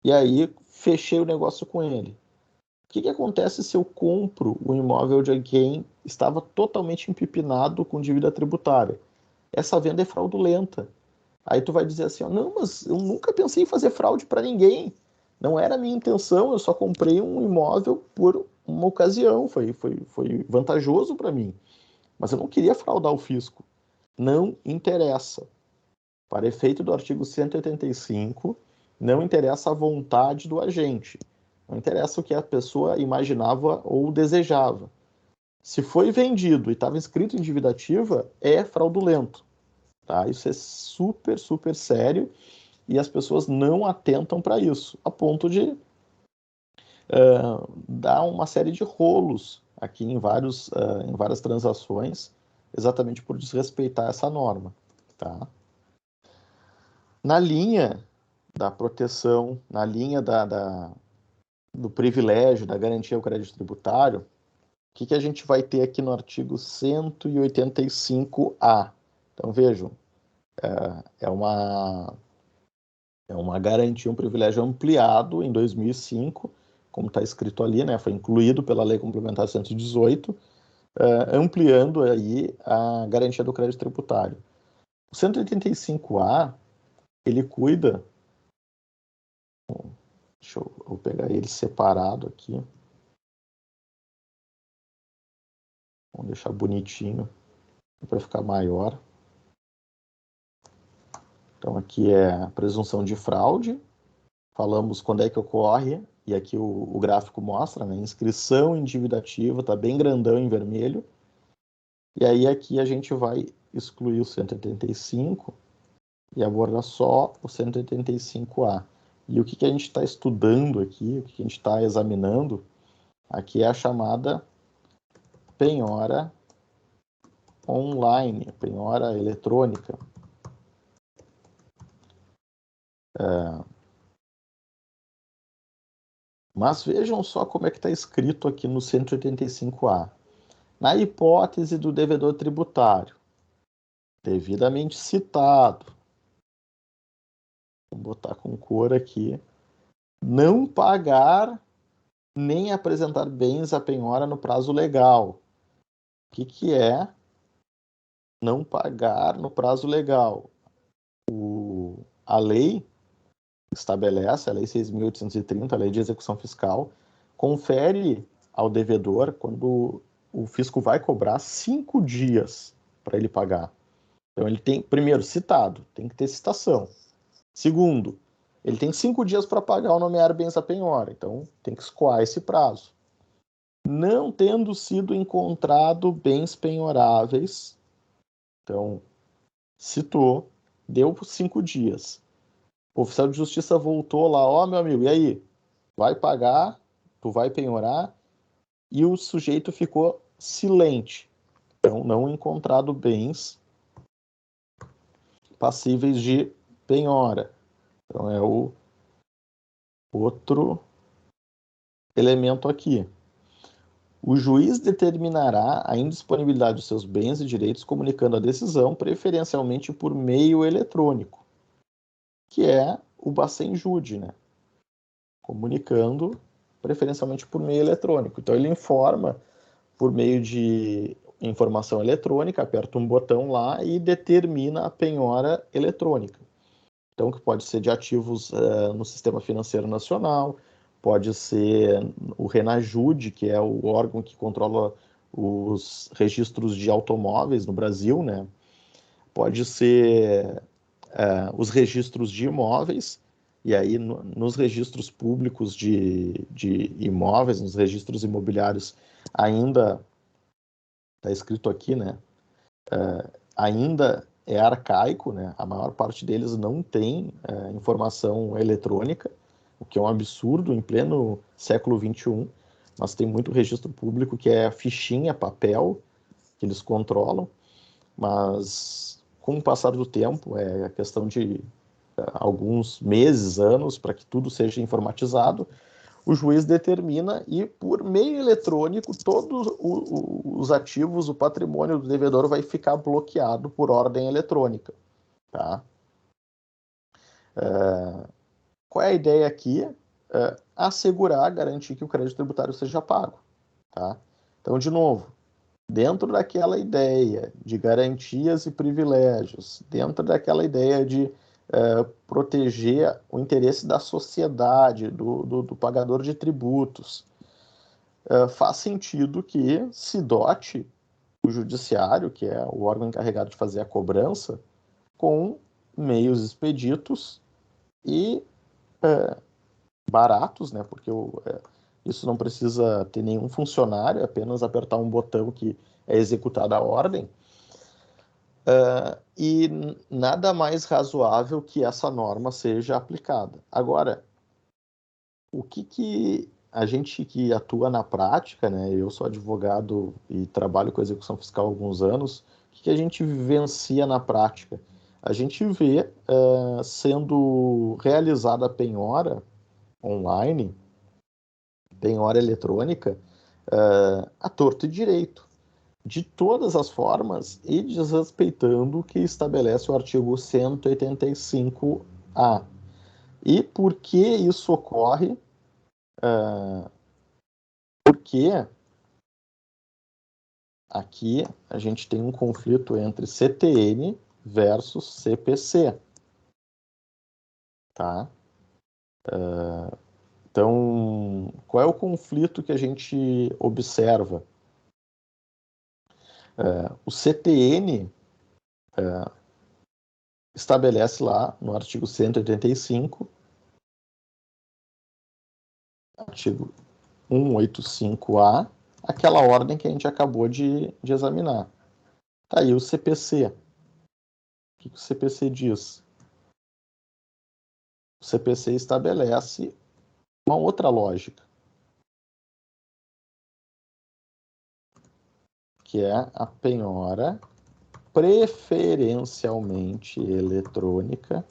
e aí fechei o negócio com ele. O que acontece se eu compro o imóvel de alguém que estava totalmente empipinado com dívida tributária? Essa venda é fraudulenta. Aí tu vai dizer assim, ó, não, mas eu nunca pensei em fazer fraude para ninguém. Não era a minha intenção, eu só comprei um imóvel por uma ocasião, foi vantajoso para mim. Mas eu não queria fraudar o fisco. Não interessa. Para efeito do artigo 185, não interessa a vontade do agente. Não interessa o que a pessoa imaginava ou desejava. Se foi vendido e estava inscrito em dívida ativa, é fraudulento. Tá? Isso é super, super sério e as pessoas não atentam para isso, a ponto de dar uma série de rolos aqui em várias transações, exatamente por desrespeitar essa norma. Tá? Na linha da proteção, na linha do privilégio, da garantia ao crédito tributário, o que a gente vai ter aqui no artigo 185A? Então, vejam, é uma garantia, um privilégio ampliado em 2005, como está escrito ali, né, foi incluído pela Lei Complementar 118, ampliando aí a garantia do crédito tributário. O 185A, ele cuida, deixa eu pegar ele separado aqui, vamos deixar bonitinho para ficar maior. Então aqui é a presunção de fraude, falamos quando é que ocorre, e aqui o gráfico mostra, né? Inscrição em dívida ativa, está bem grandão em vermelho. E aí aqui a gente vai excluir o 185 e abordar só o 185A. E o que a gente está estudando aqui, o que a gente está examinando, aqui é a chamada penhora online, penhora eletrônica. Mas vejam só como é que está escrito aqui no 185A. Na hipótese do devedor tributário, devidamente citado, vou botar com cor aqui, não pagar nem apresentar bens à penhora no prazo legal. O que é não pagar no prazo legal? A lei estabelece, a Lei 6.830, a Lei de Execução Fiscal, confere ao devedor, quando o fisco vai cobrar, 5 dias para ele pagar. Então, ele tem, primeiro, citado, tem que ter citação. Segundo, ele tem 5 dias para pagar ou nomear bens à penhora, então tem que escoar esse prazo. Não tendo sido encontrado bens penhoráveis, então citou, deu 5 dias. O oficial de justiça voltou lá, ó, meu amigo, e aí? Vai pagar tu vai penhorar e o sujeito ficou silente. Então, não encontrado bens passíveis de penhora. Então, é o outro elemento aqui. O juiz determinará a indisponibilidade dos seus bens e direitos comunicando a decisão, preferencialmente por meio eletrônico, que é o Bacen-Jude, né? Comunicando preferencialmente por meio eletrônico. Então, ele informa por meio de informação eletrônica, aperta um botão lá e determina a penhora eletrônica. Então, que pode ser de ativos no Sistema Financeiro Nacional, pode ser o Renajude, que é o órgão que controla os registros de automóveis no Brasil, né? Pode ser os registros de imóveis, e aí nos registros públicos de imóveis, nos registros imobiliários, ainda está escrito aqui, né? Ainda é arcaico, né? A maior parte deles não tem informação eletrônica, o que é um absurdo em pleno século XXI, mas tem muito registro público que é fichinha, papel, que eles controlam, mas com o passar do tempo, é a questão de alguns meses, anos, para que tudo seja informatizado, o juiz determina e, por meio eletrônico, todos os ativos, o patrimônio do devedor vai ficar bloqueado por ordem eletrônica. Tá? Qual é a ideia aqui? Assegurar, garantir que o crédito tributário seja pago. Tá? Então, de novo, dentro daquela ideia de garantias e privilégios, dentro daquela ideia de proteger o interesse da sociedade, do pagador de tributos, faz sentido que se dote o judiciário, que é o órgão encarregado de fazer a cobrança, com meios expeditos e baratos, né? Porque isso não precisa ter nenhum funcionário, é apenas apertar um botão que é executada a ordem. E nada mais razoável que essa norma seja aplicada. Agora, o que a gente que atua na prática, né? Eu sou advogado e trabalho com execução fiscal há alguns anos, o que a gente vivencia na prática? A gente vê sendo realizada a penhora online, penhora eletrônica, a torto e direito, de todas as formas e desrespeitando o que estabelece o artigo 185-A. E por que isso ocorre? Porque aqui a gente tem um conflito entre CTN versus CPC. Tá? Então, qual é o conflito que a gente observa? O CTN estabelece lá no artigo 185, artigo 185A, aquela ordem que a gente acabou de examinar. Tá aí o CPC. O que o CPC diz? O CPC estabelece uma outra lógica, que é a penhora preferencialmente eletrônica,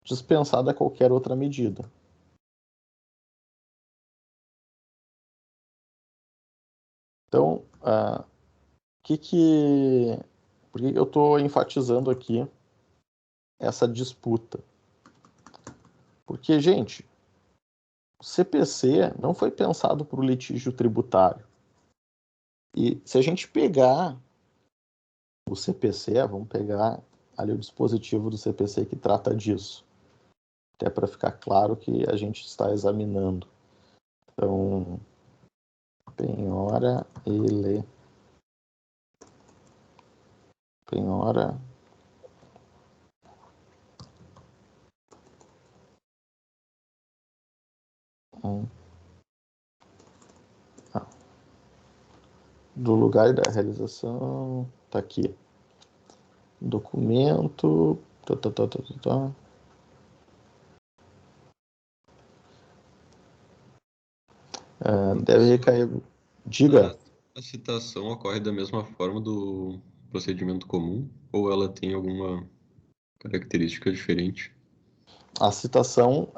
dispensada qualquer outra medida. Então, por que eu estou enfatizando aqui essa disputa? Porque, gente, o CPC não foi pensado para o litígio tributário. E se a gente pegar o CPC, vamos pegar ali o dispositivo do CPC que trata disso, até para ficar claro que a gente está examinando. Então, penhora do lugar da realização, tá aqui. Documento, Deve recair. Diga. A citação ocorre da mesma forma do procedimento comum ou ela tem alguma característica diferente? A citação,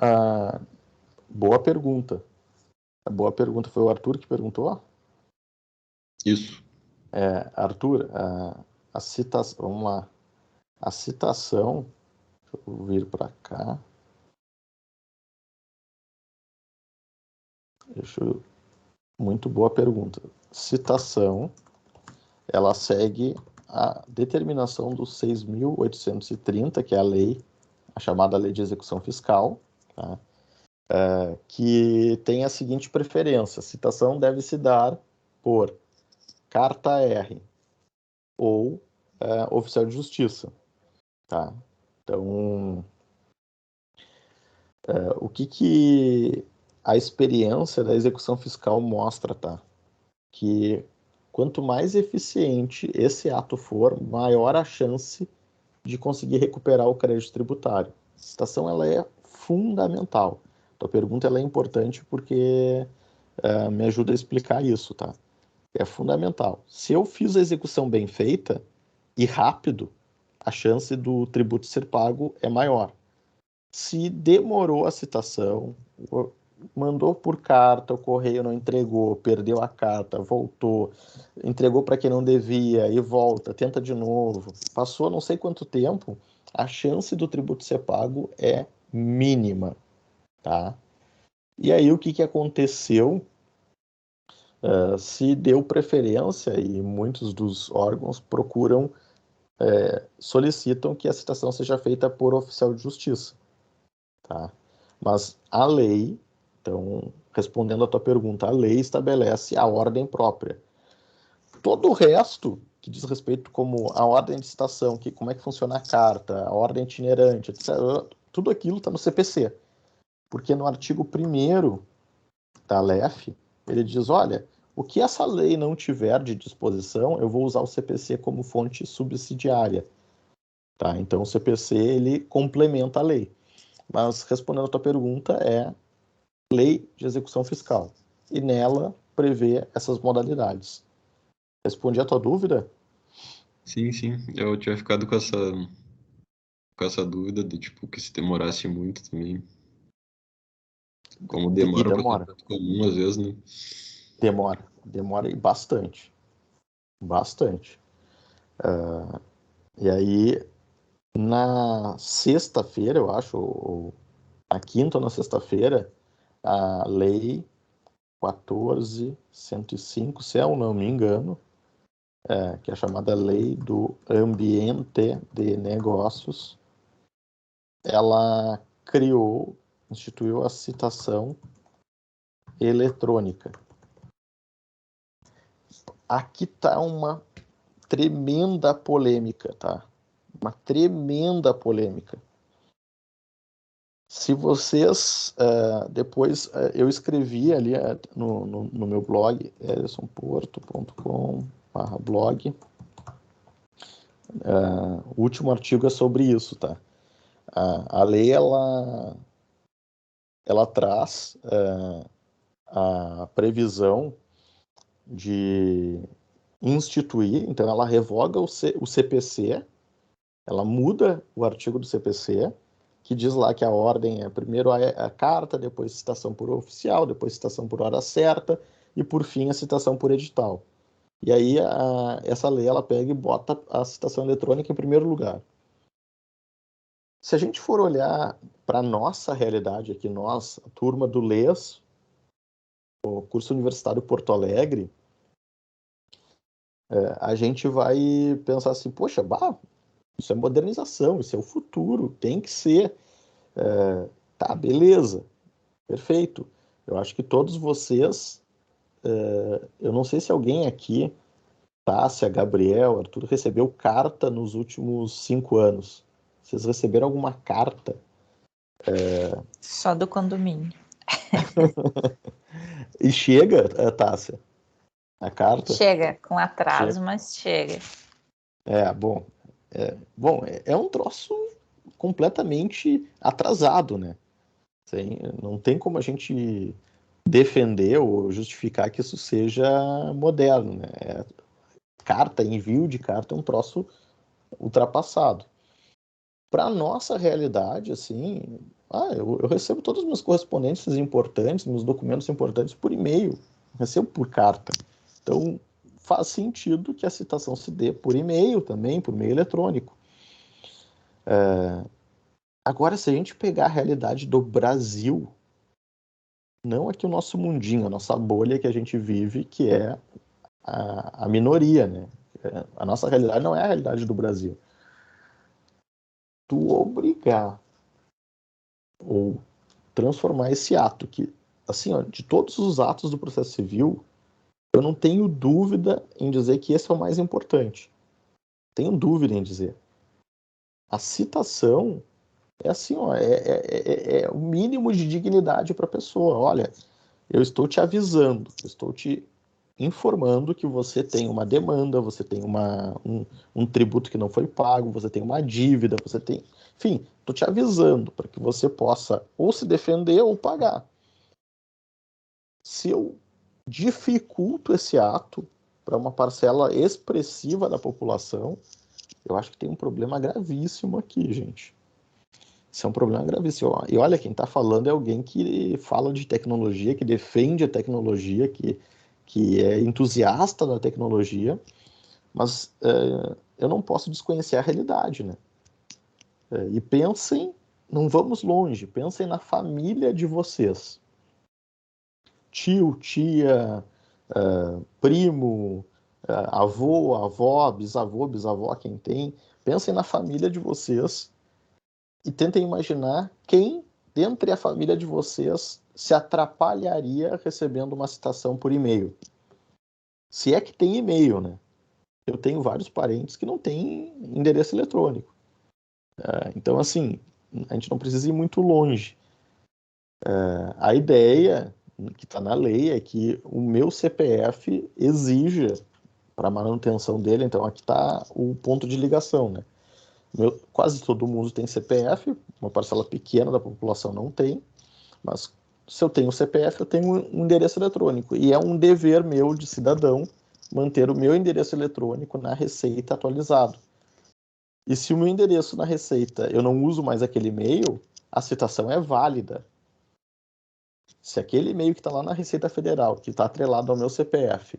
boa pergunta. A boa pergunta foi o Arthur que perguntou? Isso. Arthur, a citação, vamos lá. A citação, deixa eu vir para cá. Muito boa pergunta. Citação, ela segue a determinação do 6.830, que é a chamada Lei de Execução Fiscal, tá? Que tem a seguinte preferência: a citação deve se dar por carta R ou oficial de justiça. Tá? Então, o que a experiência da execução fiscal mostra, tá? Que quanto mais eficiente esse ato for, maior a chance de conseguir recuperar o crédito tributário. A citação ela é fundamental. Tua pergunta ela é importante porque me ajuda a explicar isso, tá? É fundamental. Se eu fiz a execução bem feita e rápido, a chance do tributo ser pago é maior. Se demorou a citação, mandou por carta, o correio não entregou, perdeu a carta, voltou, entregou para quem não devia e volta, tenta de novo, passou não sei quanto tempo, a chance do tributo ser pago é mínima, tá? E aí o que aconteceu? Se deu preferência e muitos dos órgãos solicitam que a citação seja feita por oficial de justiça, tá? Mas a lei, então, respondendo a tua pergunta, a lei estabelece a ordem própria. Todo o resto, que diz respeito como a ordem de citação, como é que funciona a carta, a ordem itinerante, etc., tudo aquilo está no CPC. Porque no artigo 1º da LEF, ele diz, olha, o que essa lei não tiver de disposição, eu vou usar o CPC como fonte subsidiária. Tá? Então, o CPC, ele complementa a lei. Mas, respondendo a tua pergunta, é lei de execução fiscal. E nela prevê essas modalidades. Respondi a tua dúvida? Sim, sim. Eu tinha ficado com essa dúvida de, tipo, que se demorasse muito também. Como E demora o demora. procedimento comum, às vezes, né? Demora e bastante. Bastante. E aí, na sexta-feira, eu acho, ou na quinta ou na sexta-feira, a lei 14.105, se eu não me engano, que é a chamada Lei do Ambiente de Negócios, ela instituiu a citação eletrônica. Aqui está uma tremenda polêmica, tá? Uma tremenda polêmica. Se vocês, depois, eu escrevi ali no meu blog, elisonporto.com/blog, o último artigo é sobre isso, tá? A lei, ela traz a previsão de instituir, então ela revoga o CPC, ela muda o artigo do CPC, que diz lá que a ordem é primeiro a carta, depois citação por oficial, depois citação por hora certa e, por fim, a citação por edital. E aí essa lei ela pega e bota a citação eletrônica em primeiro lugar. Se a gente for olhar para a nossa realidade aqui, nós, a turma do LES, o curso universitário Porto Alegre, a gente vai pensar assim, poxa, isso é modernização, isso é o futuro, tem que ser. Tá, beleza, perfeito. Eu acho que todos vocês, eu não sei se alguém aqui, Tássia, Gabriel, Arthur, recebeu carta nos últimos 5 anos. Vocês receberam alguma carta? Só do condomínio. E chega, Tássia, a carta? Chega com atraso, Chega. mas chega. Bom. É um troço completamente atrasado, né? Não tem como a gente defender ou justificar que isso seja moderno, né? Carta, envio de carta é um troço ultrapassado. Para a nossa realidade, assim, eu recebo todas as minhas correspondências importantes, meus documentos importantes por e-mail, recebo por carta. Então, faz sentido que a citação se dê por e-mail também, por meio eletrônico. Agora, se a gente pegar a realidade do Brasil, não aqui o nosso mundinho, a nossa bolha que a gente vive, que é a minoria, né? A nossa realidade não é a realidade do Brasil. Tu obrigar ou transformar esse ato que, assim, ó, de todos os atos do processo civil, eu não tenho dúvida em dizer que esse é o mais importante. Tenho dúvida em dizer. A citação é assim, ó, é o mínimo de dignidade para a pessoa. Olha, eu estou te avisando, eu estou te informando que você tem uma demanda, você tem um tributo que não foi pago, você tem uma dívida, você tem... Enfim, estou te avisando para que você possa ou se defender ou pagar. Se eu dificulto esse ato para uma parcela expressiva da população, eu acho que tem um problema gravíssimo aqui, gente. Isso é um problema gravíssimo. E olha, quem está falando é alguém que fala de tecnologia, que defende a tecnologia, que é entusiasta da tecnologia, mas eu não posso desconhecer a realidade, né? E pensem, não vamos longe, pensem na família de vocês. Tio, tia, primo, avô, avó, bisavó, quem tem. Pensem na família de vocês e tentem imaginar quem, dentre a família de vocês, se atrapalharia recebendo uma citação por e-mail. Se é que tem e-mail, né? Eu tenho vários parentes que não têm endereço eletrônico. Então, assim, a gente não precisa ir muito longe. A ideia que está na lei é que o meu CPF exija para manutenção dele, então aqui está o ponto de ligação, né? Quase todo mundo tem CPF, uma parcela pequena da população não tem, mas se eu tenho CPF, eu tenho um endereço eletrônico, e é um dever meu de cidadão manter o meu endereço eletrônico na Receita atualizado. E se o meu endereço na Receita eu não uso mais aquele e-mail, a citação é válida. Se aquele e-mail que está lá na Receita Federal, que está atrelado ao meu CPF,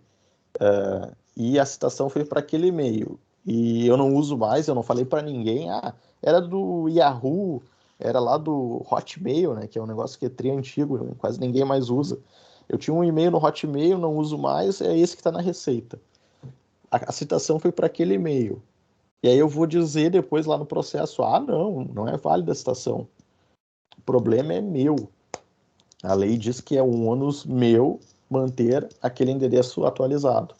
e a citação foi para aquele e-mail, e eu não uso mais, eu não falei para ninguém, era do Yahoo, era lá do Hotmail, né, que é um negócio que é tri-antigo, quase ninguém mais usa. Eu tinha um e-mail no Hotmail, não uso mais, é esse que está na Receita. A citação foi para aquele e-mail. E aí eu vou dizer depois lá no processo, não é válida a citação. O problema é meu. A lei diz que é um ônus meu manter aquele endereço atualizado.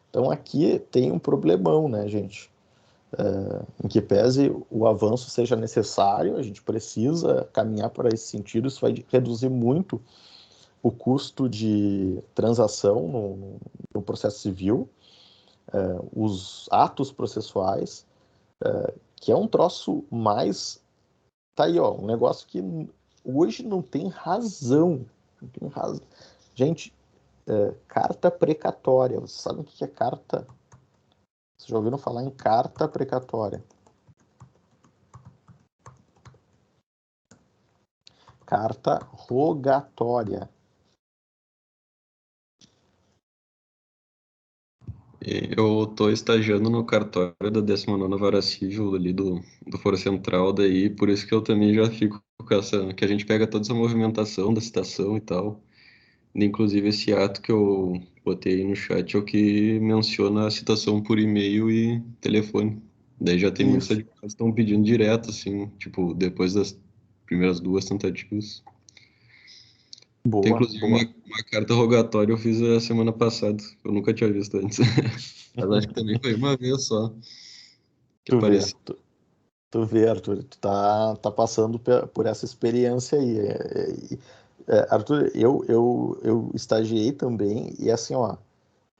Então aqui tem um problemão, né, gente? Em que pese o avanço seja necessário, a gente precisa caminhar para esse sentido, isso vai reduzir muito o custo de transação no processo civil, os atos processuais, que é um troço mais... Tá aí, ó, um negócio que hoje não tem razão. Não tem razão. Gente, carta precatória. Vocês sabem o que é carta? Vocês já ouviram falar em carta precatória? Carta rogatória. Eu tô estagiando no cartório da 19ª Vara Civil ali do Foro Central, daí por isso que eu também já fico com essa, que a gente pega toda essa movimentação da citação e tal. Inclusive esse ato que eu botei no chat é o que menciona a citação por e-mail e telefone. Daí já tem muitos Isso. advogados que estão pedindo direto, assim, tipo, depois das primeiras duas tentativas. Tem Boa, inclusive boa. uma carta rogatória eu fiz a semana passada, eu nunca tinha visto antes. Mas acho que também foi uma vez só que Tu vê, apareceu. tu vê, Arthur, tu tá passando por essa experiência aí. Arthur, eu estagiei também e assim, ó,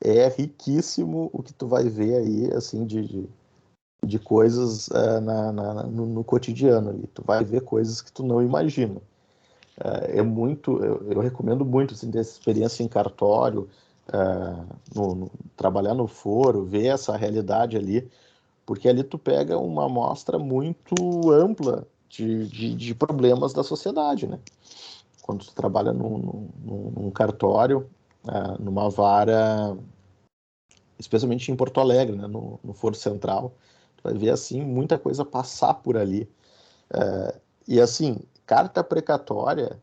é riquíssimo o que tu vai ver aí, assim, de coisas no cotidiano ali. Tu vai ver coisas que tu não imagina. Eu recomendo muito assim, ter essa experiência em cartório, trabalhar no foro, ver essa realidade ali, porque ali tu pega uma amostra muito ampla de problemas da sociedade, né? Quando tu trabalha num cartório, numa vara, especialmente em Porto Alegre, né? No Foro Central, tu vai ver assim muita coisa passar por ali. E assim, carta precatória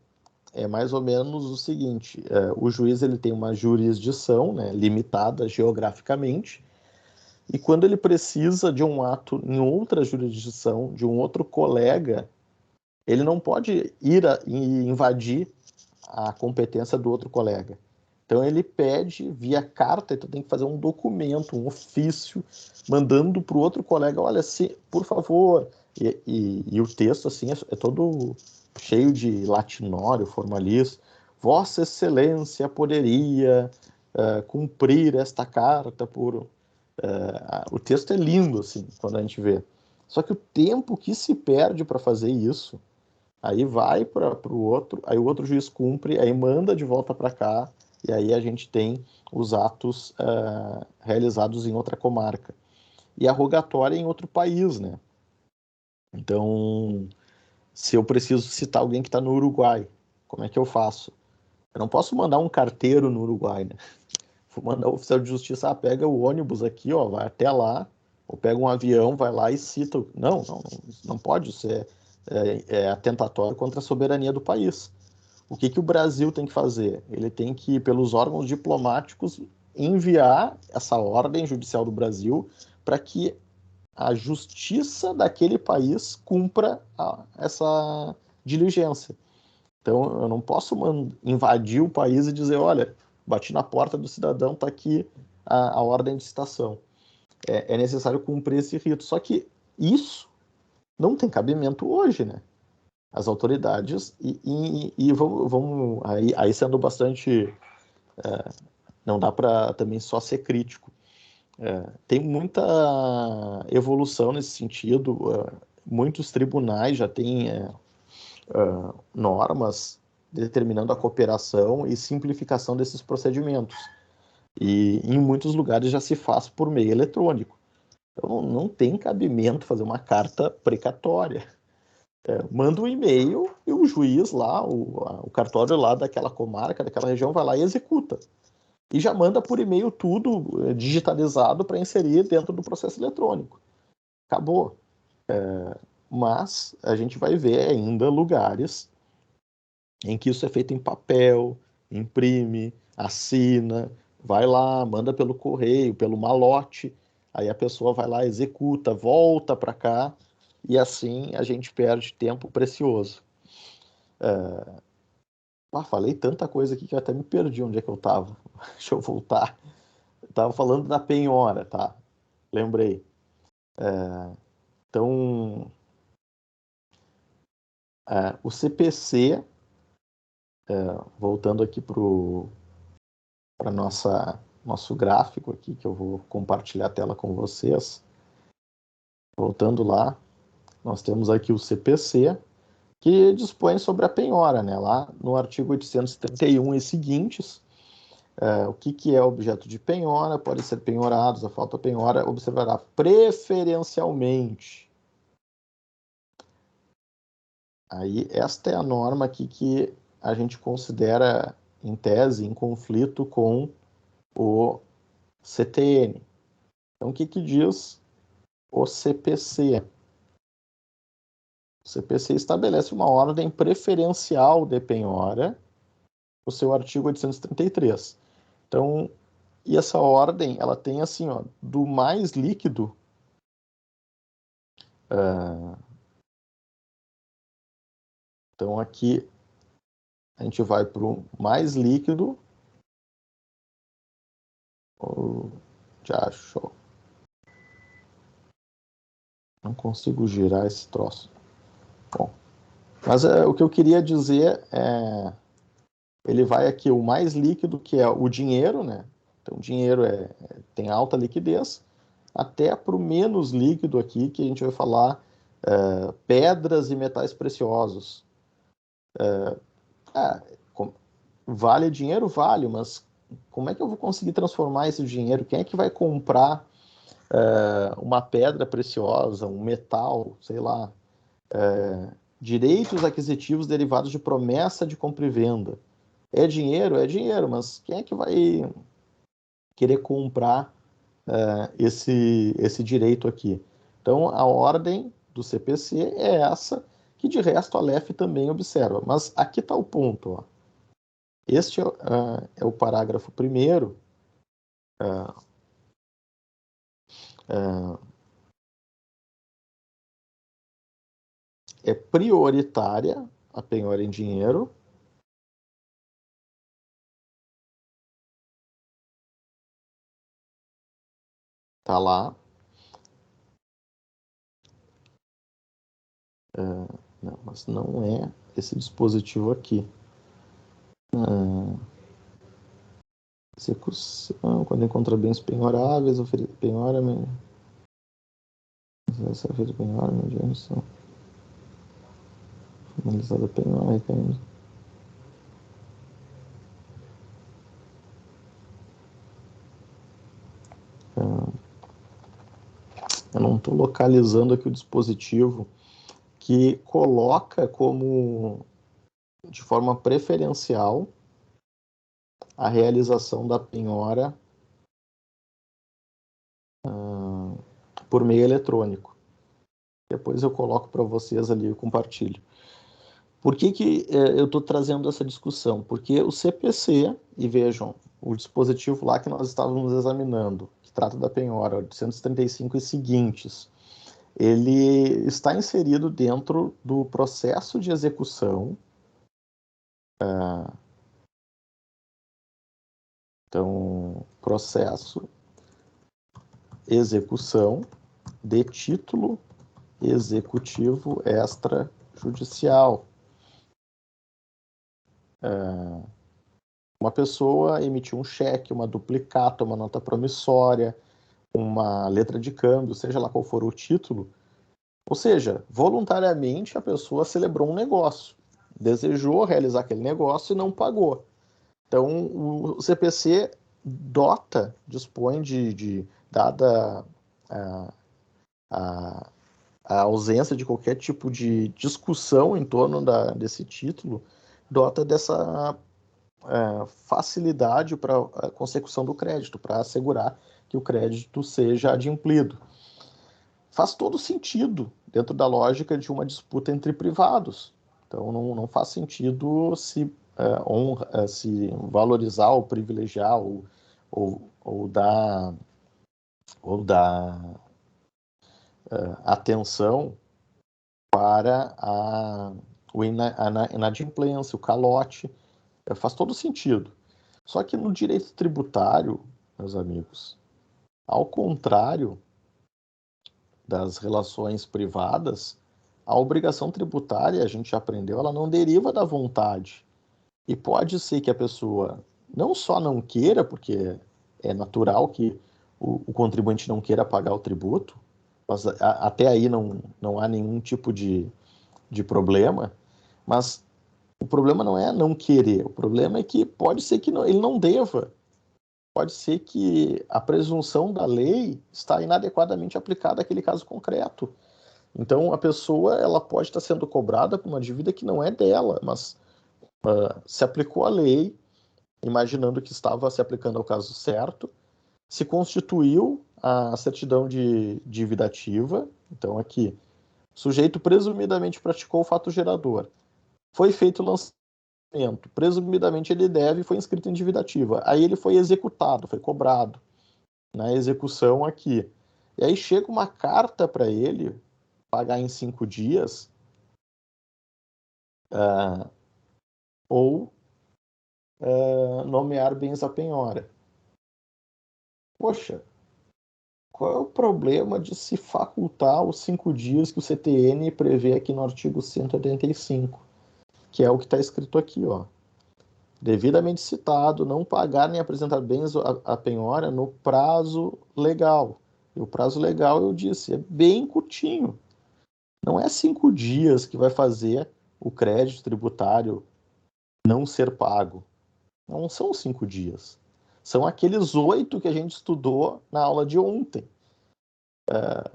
é mais ou menos o seguinte: o juiz ele tem uma jurisdição, né, limitada geograficamente, e quando ele precisa de um ato em outra jurisdição, de um outro colega, ele não pode e invadir a competência do outro colega. Então ele pede via carta, então tem que fazer um documento, um ofício, mandando para o outro colega, olha, se, por favor, e o texto assim é todo cheio de latinório, formalista. Vossa Excelência poderia cumprir esta carta por... o texto é lindo, assim, quando a gente vê. Só que o tempo que se perde para fazer isso, aí vai para o outro, aí o outro juiz cumpre, aí manda de volta para cá, e aí a gente tem os atos realizados em outra comarca. E a rogatória em outro país, né? Então, se eu preciso citar alguém que está no Uruguai, como é que eu faço? Eu não posso mandar um carteiro no Uruguai, né? Vou mandar o oficial de justiça, pega o ônibus aqui, ó, vai até lá, ou pega um avião, vai lá e cita. Não pode, isso é atentatório contra a soberania do país. O que o Brasil tem que fazer? Ele tem que, pelos órgãos diplomáticos, enviar essa ordem judicial do Brasil para que a justiça daquele país cumpra essa diligência. Então, eu não posso invadir o país e dizer, olha, bati na porta do cidadão, está aqui a ordem de citação. É necessário cumprir esse rito. Só que isso não tem cabimento hoje, né? As autoridades, e vamos aí sendo bastante... não dá para também só ser crítico. Tem muita evolução nesse sentido. Muitos tribunais já têm normas determinando a cooperação e simplificação desses procedimentos. E em muitos lugares já se faz por meio eletrônico. Então não tem cabimento fazer uma carta precatória. Manda um e-mail e o juiz lá, o cartório lá daquela comarca, daquela região, vai lá e executa. E já manda por e-mail tudo digitalizado para inserir dentro do processo eletrônico. Acabou. Mas a gente vai ver ainda lugares em que isso é feito em papel, imprime, assina, vai lá, manda pelo correio, pelo malote, aí a pessoa vai lá, executa, volta para cá, e assim a gente perde tempo precioso. Falei tanta coisa aqui que eu até me perdi onde é que eu estava. Deixa eu voltar. Estava falando da penhora, tá? Lembrei. Então, o CPC, voltando aqui para nosso gráfico aqui, que eu vou compartilhar a tela com vocês. Voltando lá, nós temos aqui o CPC, que dispõe sobre a penhora, né? Lá no artigo 831 e seguintes, o que é objeto de penhora, pode ser penhorados, a falta penhora observará preferencialmente. Aí, esta é a norma aqui que a gente considera, em tese, em conflito com o CTN. Então, o que diz o CPC? O CPC estabelece uma ordem preferencial de penhora, o seu artigo 833. Então, e essa ordem, ela tem assim, ó, do mais líquido, então aqui a gente vai para o mais líquido, já achou. Não consigo girar esse troço. Bom, mas o que eu queria dizer ele vai aqui o mais líquido, que é o dinheiro, né? Então, o dinheiro tem alta liquidez, até para o menos líquido aqui, que a gente vai falar pedras e metais preciosos. Vale dinheiro? Vale, mas como é que eu vou conseguir transformar esse dinheiro? Quem é que vai comprar uma pedra preciosa, um metal, sei lá, direitos aquisitivos derivados de promessa de compra e venda? É dinheiro? É dinheiro, mas quem é que vai querer comprar esse direito aqui? Então, a ordem do CPC é essa, que de resto a LEF também observa. Mas aqui está o ponto. Ó. Este é o parágrafo 1º. É prioritária a penhora em dinheiro. Está lá. Não, mas não é esse dispositivo aqui. Execução, quando encontra bens penhoráveis, penhora, essa feita penhora, mediação, formalizada penhora, recaindo. Eu não estou localizando aqui o dispositivo que coloca como, de forma preferencial, a realização da penhora por meio eletrônico. Depois eu coloco para vocês ali e compartilho. Por que eu estou trazendo essa discussão? Porque o CPC, e vejam, o dispositivo lá que nós estávamos examinando, que trata da penhora, 835 e seguintes, ele está inserido dentro do processo de execução. Então, processo, execução de título executivo extrajudicial. Uma pessoa emitiu um cheque, uma duplicata, uma nota promissória, uma letra de câmbio, seja lá qual for o título. Ou seja, voluntariamente a pessoa celebrou um negócio, desejou realizar aquele negócio e não pagou. Então, o CPC dispõe dada a ausência de qualquer tipo de discussão em torno desse título, dota dessa facilidade para a consecução do crédito, para assegurar que o crédito seja adimplido. Faz todo sentido dentro da lógica de uma disputa entre privados. Então, não faz sentido se valorizar ou privilegiar ou dar atenção para a inadimplência, o calote. Faz todo sentido. Só que no direito tributário, meus amigos, ao contrário das relações privadas, a obrigação tributária, a gente aprendeu, ela não deriva da vontade. E pode ser que a pessoa não só não queira, porque é natural que o contribuinte não queira pagar o tributo, mas até aí não há nenhum tipo de problema, mas o problema não é não querer, o problema é que pode ser que ele não deva. Pode ser que a presunção da lei está inadequadamente aplicada àquele caso concreto. Então, a pessoa ela pode estar sendo cobrada por uma dívida que não é dela, mas se aplicou a lei, imaginando que estava se aplicando ao caso certo, se constituiu a certidão de dívida ativa. Então, aqui, o sujeito presumidamente praticou o fato gerador. Foi feito o lançamento. Presumidamente ele deve e foi inscrito em dívida ativa. Aí ele foi executado, foi cobrado na execução aqui. E aí chega uma carta para ele pagar em 5 dias ou nomear bens à penhora. Poxa, qual é o problema de se facultar os 5 dias que o CTN prevê aqui no artigo 185, que é o que está escrito aqui, ó. Devidamente citado, não pagar nem apresentar bens à penhora no prazo legal. E o prazo legal, eu disse, é bem curtinho. Não é 5 dias que vai fazer o crédito tributário não ser pago. Não são 5 dias. São aqueles 8 que a gente estudou na aula de ontem.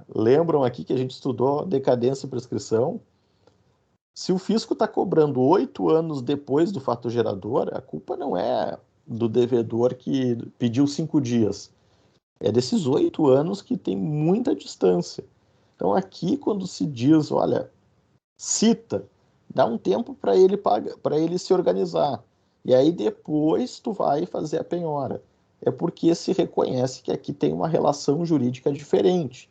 Lembram aqui que a gente estudou decadência e prescrição? Se o fisco está cobrando 8 anos depois do fato gerador, a culpa não é do devedor que pediu 5 dias. É desses 8 anos que tem muita distância. Então aqui, quando se diz, olha, cita, dá um tempo para ele se organizar. E aí depois tu vai fazer a penhora. É porque se reconhece que aqui tem uma relação jurídica diferente,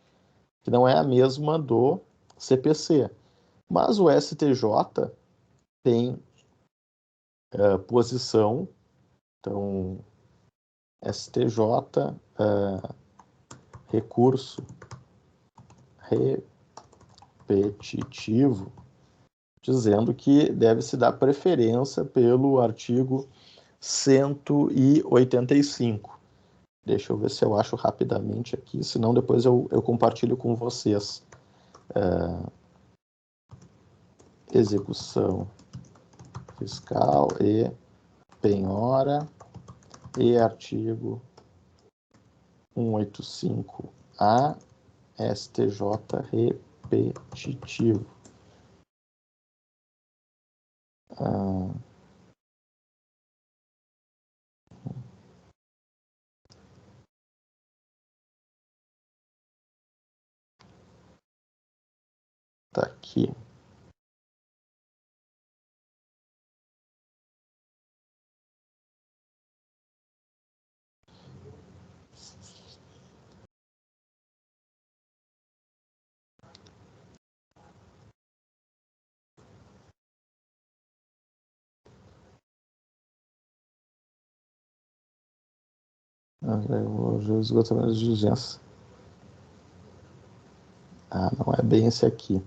que não é a mesma do CPC. Mas o STJ tem posição, então, STJ, recurso repetitivo, dizendo que deve se dar preferência pelo artigo 185. Deixa eu ver se eu acho rapidamente aqui, senão depois eu compartilho com vocês. Execução fiscal e penhora e artigo 185A, STJ repetitivo. Tá aqui. O esgotamento de diligência. Não é bem esse aqui.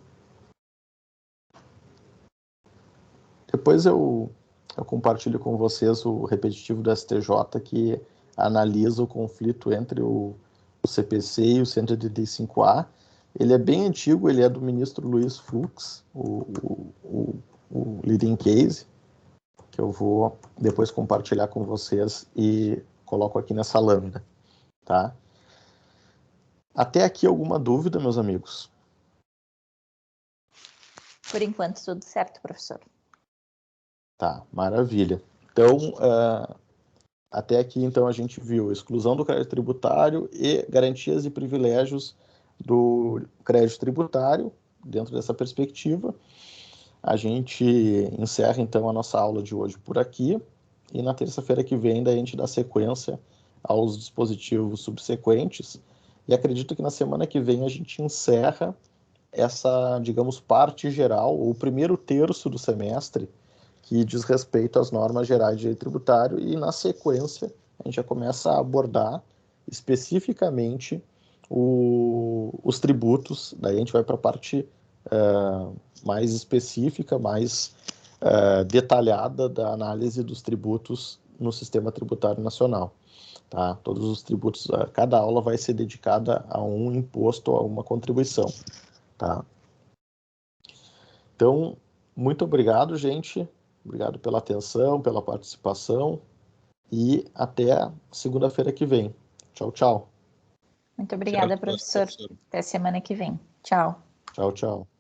Depois eu compartilho com vocês o repetitivo do STJ que analisa o conflito entre o CPC e o 185A. Ele é bem antigo, ele é do ministro Luiz Fux, o leading case, que eu vou depois compartilhar com vocês e coloco aqui nessa lâmina, tá? Até aqui alguma dúvida, meus amigos? Por enquanto, tudo certo, professor. Tá, maravilha. Então, até aqui, então, a gente viu exclusão do crédito tributário e garantias e privilégios do crédito tributário. Dentro dessa perspectiva, a gente encerra, então, a nossa aula de hoje por aqui. E na terça-feira que vem, daí a gente dá sequência aos dispositivos subsequentes. E acredito que na semana que vem a gente encerra essa, digamos, parte geral, ou o primeiro terço do semestre, que diz respeito às normas gerais de direito tributário, e na sequência a gente já começa a abordar especificamente os tributos. Daí a gente vai para a parte mais específica, mais detalhada da análise dos tributos no sistema tributário nacional. Tá? Todos os tributos, cada aula vai ser dedicada a um imposto ou a uma contribuição. Tá? Então, muito obrigado, gente. Obrigado pela atenção, pela participação e até segunda-feira que vem. Tchau, tchau. Muito obrigada, professor. Até semana que vem. Tchau. Tchau, tchau.